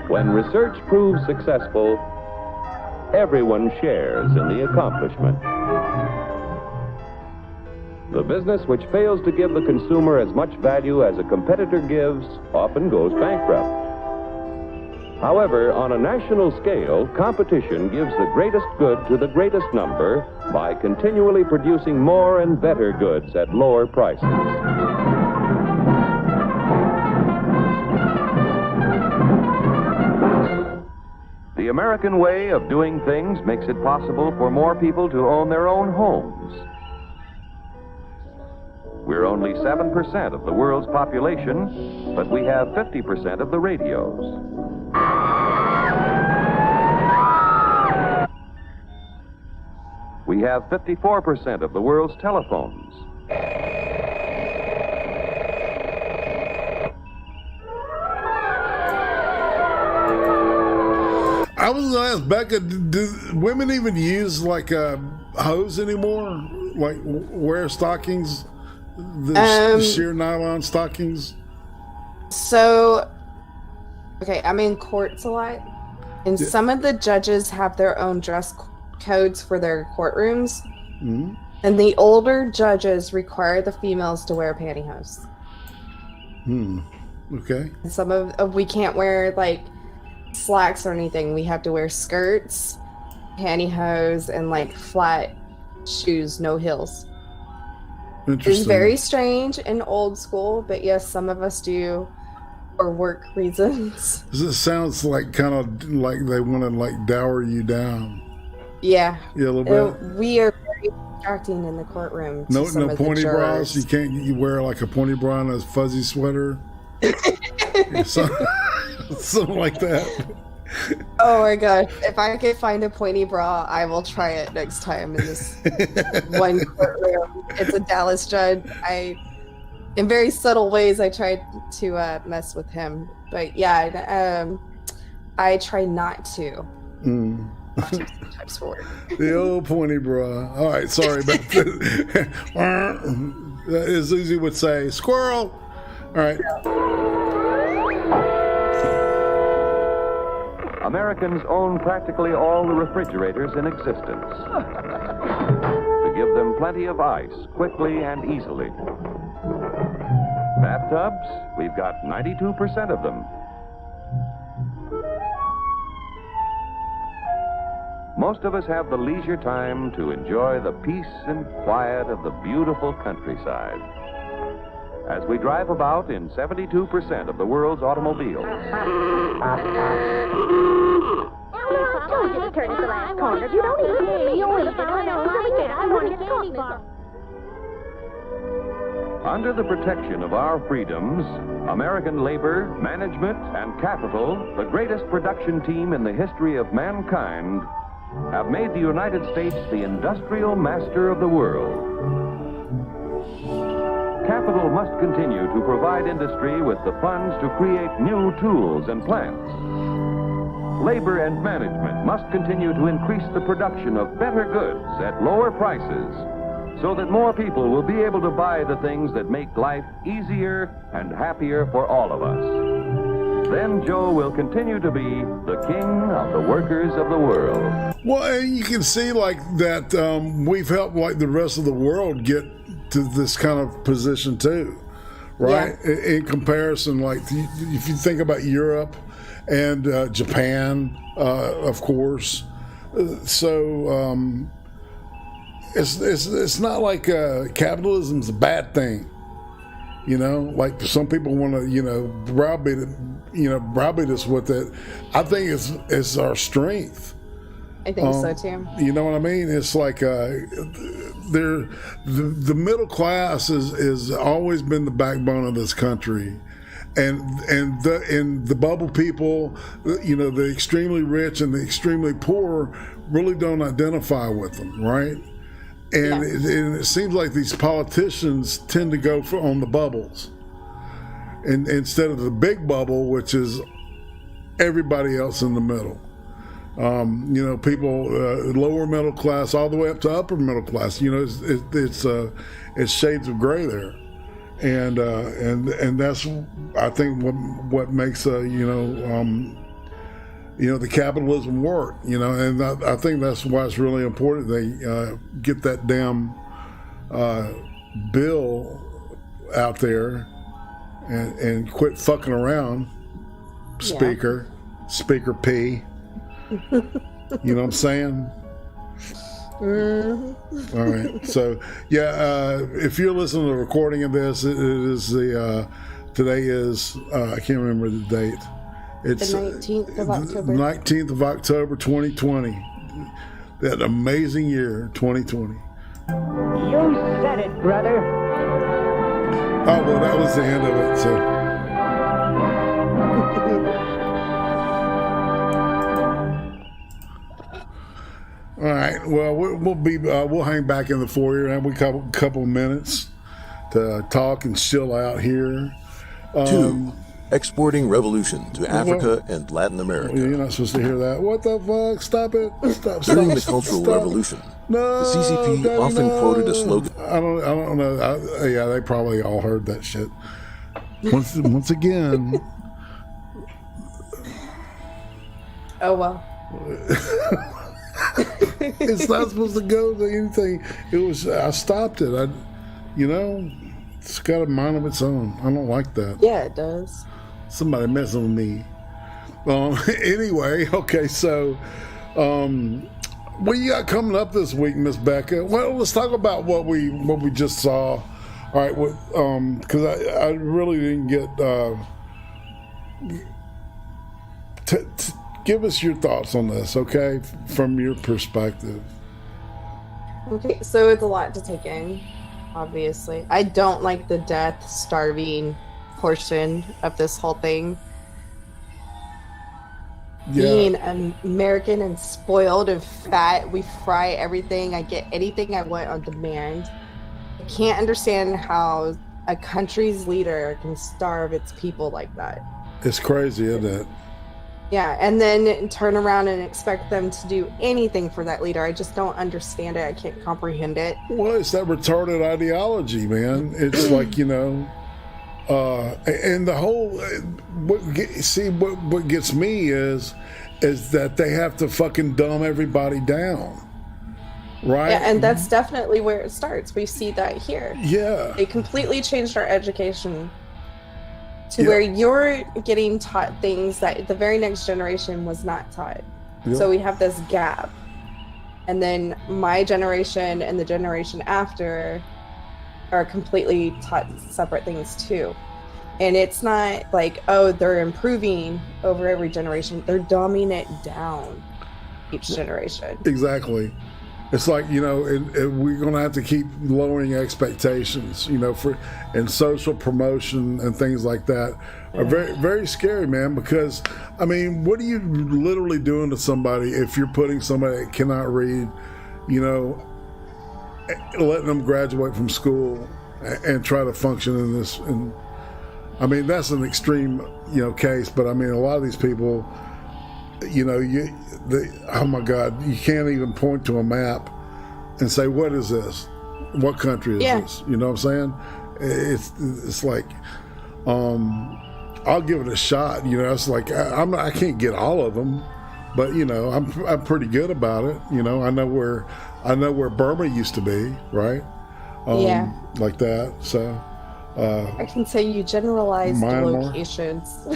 When research proves successful, everyone shares in the accomplishment. The business which fails to give the consumer as much value as a competitor gives often goes bankrupt. However, on a national scale, competition gives the greatest good to the greatest number by continually producing more and better goods at lower prices. The American way of doing things makes it possible for more people to own their own homes. We're only 7% of the world's population, but we have 50% of the radios. We have 54% of the world's telephones. I was going to ask Becca, do women even use like a hose anymore? Like wear stockings? The sheer nylon stockings? So, okay, I'm in courts a lot, and some of the judges have their own dress codes for their courtrooms, and the older judges require the females to wear pantyhose. Okay. And some of we can't wear like slacks or anything. We have to wear skirts, pantyhose, and like flat shoes, no heels. It's very strange and old school, but yes, some of us do for work reasons. This sounds like kind of like they want to like dower you down. Yeah. Yeah, a little bit. We are very distracting in the courtroom. No pointy bras. You can't. You wear like a pointy bra and a fuzzy sweater. Something like that. Oh my gosh! If I could find a pointy bra, I will try it next time in this one courtroom. It's a Dallas judge. In very subtle ways, I tried to mess with him, but yeah, I try not to. Types for work. The old pointy bra. All right, sorry about that. As Susie would say, squirrel. All right. Americans own practically all the refrigerators in existence to give them plenty of ice quickly and easily. Bathtubs, we've got 92% of them. Most of us have the leisure time to enjoy the peace and quiet of the beautiful countryside as we drive about in 72% of the world's automobiles. I told you to turn at the last corner. You don't even hear me. You only listen. I want to get candy bar. Under the protection of our freedoms, American labor, management, and capital, the greatest production team in the history of mankind, have made the United States the industrial master of the world. Capital must continue to provide industry with the funds to create new tools and plants. Labor and management must continue to increase the production of better goods at lower prices so that more people will be able to buy the things that make life easier and happier for all of us. Then Joe will continue to be the king of the workers of the world. Well, and you can see like that we've helped like the rest of the world get to this kind of position too, right? Yeah. In comparison, like if you think about Europe and Japan, of course, so it's not like capitalism's a bad thing, you know. Like some people want to, browbeat us with it. I think it's our strength. I think so too. You know what I mean? It's like the middle class is always been the backbone of this country, and the bubble people, the extremely rich and the extremely poor really don't identify with them, right? And it seems like these politicians tend to go on the bubbles, and instead of the big bubble, which is everybody else in the middle. People lower middle class all the way up to upper middle class. It's shades of gray there, and that's I think what makes the capitalism work. And I think that's why it's really important they get that damn bill out there and quit fucking around. Speaker P. You know what I'm saying? Mm-hmm. All right. So, if you're listening to the recording of this, it is today is, I can't remember the date. It's the 19th of October. 19th of October, 2020. That amazing year, 2020. You said it, brother. Oh, well, that was the end of it, so. All right. Well, we'll hang back in the foyer and we have a couple of minutes to talk and chill out here. 2. Exporting revolution to Africa and Latin America. You're not supposed to hear that. What the fuck? Stop it! Stop! During the Cultural Revolution, the CCP often quoted a slogan. I don't know. Yeah, they probably all heard that shit. Once again. Oh well. It's not supposed to go to anything. I stopped it. It's got a mind of its own. I don't like that. Yeah, it does. Somebody messing with me. Anyway, okay, so what you got coming up this week, Miss Becca? Well, let's talk about what we just saw All right, because I really didn't get. Give us your thoughts on this, okay, from your perspective. Okay, so it's a lot to take in, obviously. I don't like the death, starving portion of this whole thing. Yeah. Being American and spoiled and fat, we fry everything. I get anything I want on demand. I can't understand how a country's leader can starve its people like that. It's crazy, isn't it? Yeah, and then turn around and expect them to do anything for that leader. I just don't understand it. I can't comprehend it. Well, it's that retarded ideology, man. It's like, you know, and the whole, what gets me is that they have to fucking dumb everybody down. Right? Yeah, and that's definitely where it starts. We see that here. Yeah. They completely changed our education to where you're getting taught things that the very next generation was not taught. Yeah. So we have this gap. And then my generation and the generation after are completely taught separate things too. And it's not like, oh, they're improving over every generation. They're dumbing it down each generation. Exactly. It's like, you know, we're going to have to keep lowering expectations, you know, and social promotion and things like that are very, very scary, man, because, I mean, what are you literally doing to somebody if you're putting somebody that cannot read, you know, letting them graduate from school and try to function in this? And I mean, that's an extreme, you know, case, but I mean, a lot of these people, you know, oh my God, you can't even point to a map and say, what is this? What country is this? You know what I'm saying? It's like, I'll give it a shot. You know, it's like, I can't get all of them, but you know, I'm pretty good about it. You know, I know where Burma used to be, right? Like that. So, I can say you generalized Myanmar. Locations.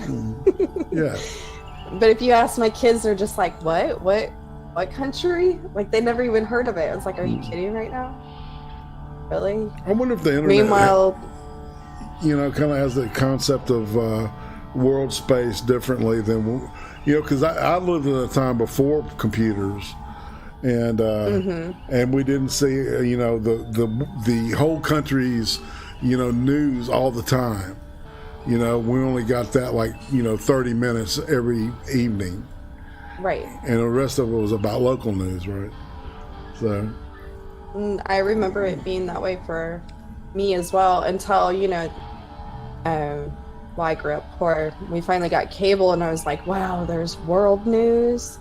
Yeah. But if you ask my kids, they're just like, what country? Like, they never even heard of it. I was like, are you kidding right now? Really? I wonder if the internet, Meanwhile, you know, kind of has the concept of world space differently than, you know, because I lived in a time before computers, and and we didn't see, you know, the whole country's, you know, news all the time. You know, we only got that, like, you know, 30 minutes every evening. right. And the rest of it was about local news, right? So. I remember it being that way for me as well until, you know, well, I grew up poor. We finally got cable and I was like, wow, there's world news.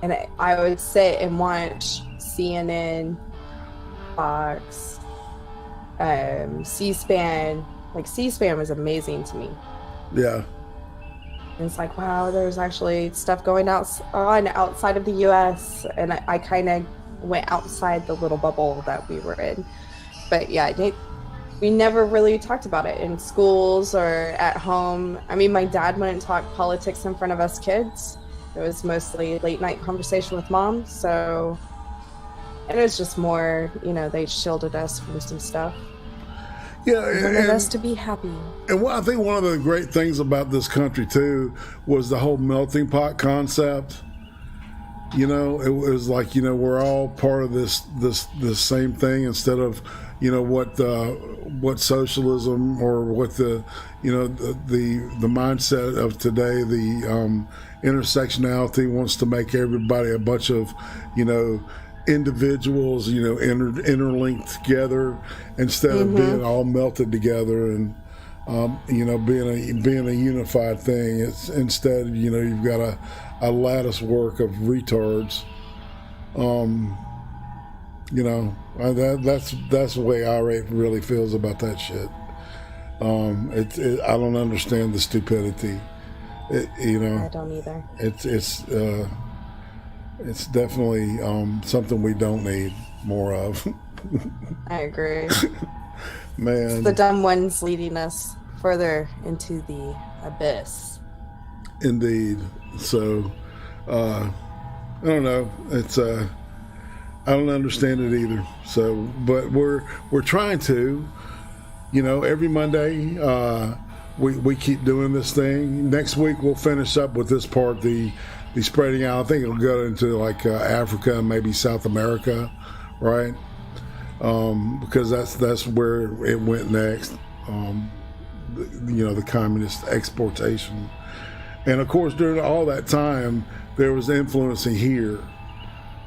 And I would sit and watch CNN, Fox, C-SPAN. Like, C-SPAN was amazing to me. Yeah. And it's like, wow, there's actually stuff going on outside of the U.S. And I kind of went outside the little bubble that we were in. But yeah, we never really talked about it in schools or at home. I mean, my dad wouldn't talk politics in front of us kids. It was mostly late night conversation with mom. So, and it was just more, you know, they shielded us from some stuff. Yeah, wanted us to be happy. And I think one of the great things about this country too was the whole melting pot concept. You know, it was like, you know, we're all part of this same thing, instead of, you know, what socialism or what the, you know, the mindset of today, the intersectionality wants to make everybody a bunch of, you know, individuals, you know, interlinked together, instead of being all melted together and you know, being a unified thing. It's instead, you know, you've got a lattice work of retards. You know, that's the way irate really feels about that shit. I don't understand the stupidity. You know, I don't either. It's definitely something we don't need more of. I agree. Man. It's the dumb ones leading us further into the abyss. Indeed. So, I don't know. It's I don't understand it either. So, but we're trying to. every Monday we keep doing this thing. Next week we'll finish up with this part, the spreading out. I think it'll go into like Africa, maybe South America, right? Because that's where it went next. The communist exportation, and of course during all that time there was influencing here,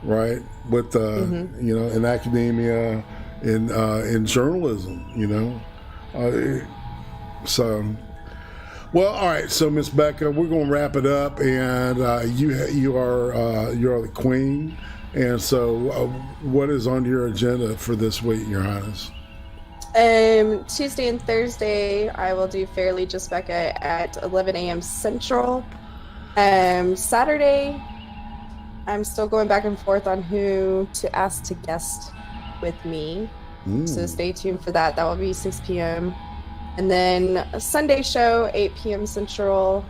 right? With in academia, in journalism, so. Well, all right. So, Miss Becca, we're going to wrap it up, and you are the queen. And so, what is on your agenda for this week, Your Highness? Tuesday and Thursday, I will do Fairly Just Becca at 11 a.m. Central. Saturday, I'm still going back and forth on who to ask to guest with me. So stay tuned for that. That will be 6 p.m. And then a Sunday show, 8 p.m. Central.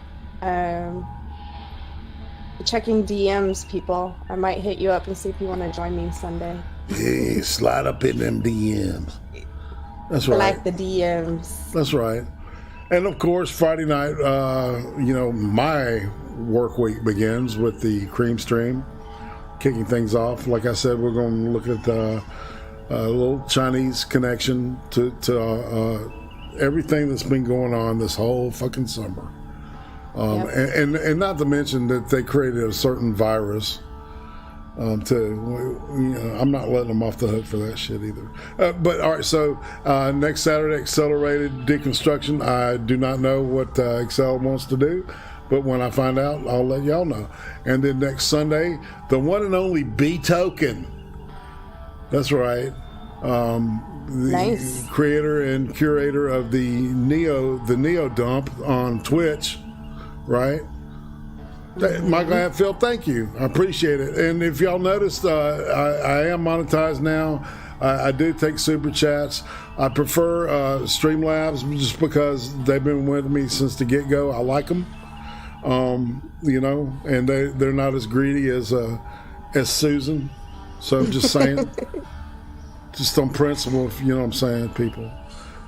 Checking DMs, people. I might hit you up and see if you want to join me Sunday. Yeah, slide up in them DMs. That's right. I like the DMs. That's right. And of course, Friday night, my work week begins with the Cream Stream, kicking things off. Like I said, we're going to look at a little Chinese connection to everything that's been going on this whole fucking summer. And not to mention that they created a certain virus I'm not letting them off the hook for that shit either. But all right, so next Saturday, Accelerated Deconstruction. I do not know what Excel wants to do, but when I find out, I'll let y'all know. And then next Sunday, the one and only B Token. That's right. The creator and curator of the Neo Dump on Twitch, right? Michael Hatfield, thank you. I appreciate it. And if y'all noticed, I am monetized now. I do take super chats. I prefer Streamlabs just because they've been with me since the get-go. I like them, and they're not as greedy as Susan. So I'm just saying, just on principle, if you know what I'm saying, people.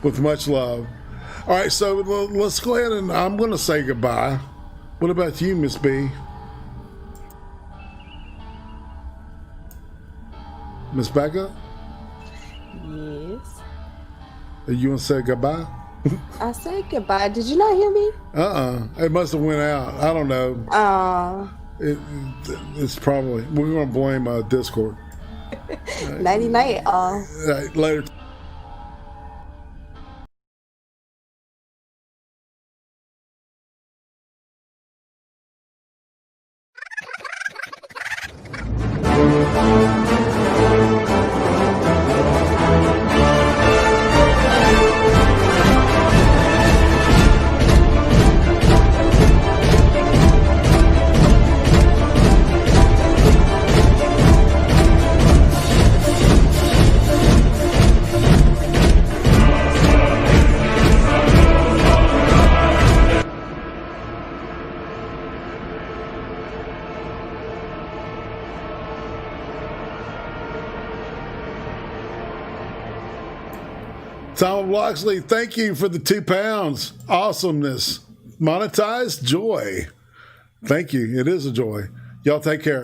With much love. All right, so let's go ahead and I'm going to say goodbye. What about you, Miss B? Miss Becca? Yes. You want to say goodbye? I said goodbye. Did you not hear me? It must have went out. I don't know. It's probably, we're going to blame Discord. Nighty night, all. Later. Tom Loxley, thank you for the £2. Awesomeness. Monetized joy. Thank you. It is a joy. Y'all take care.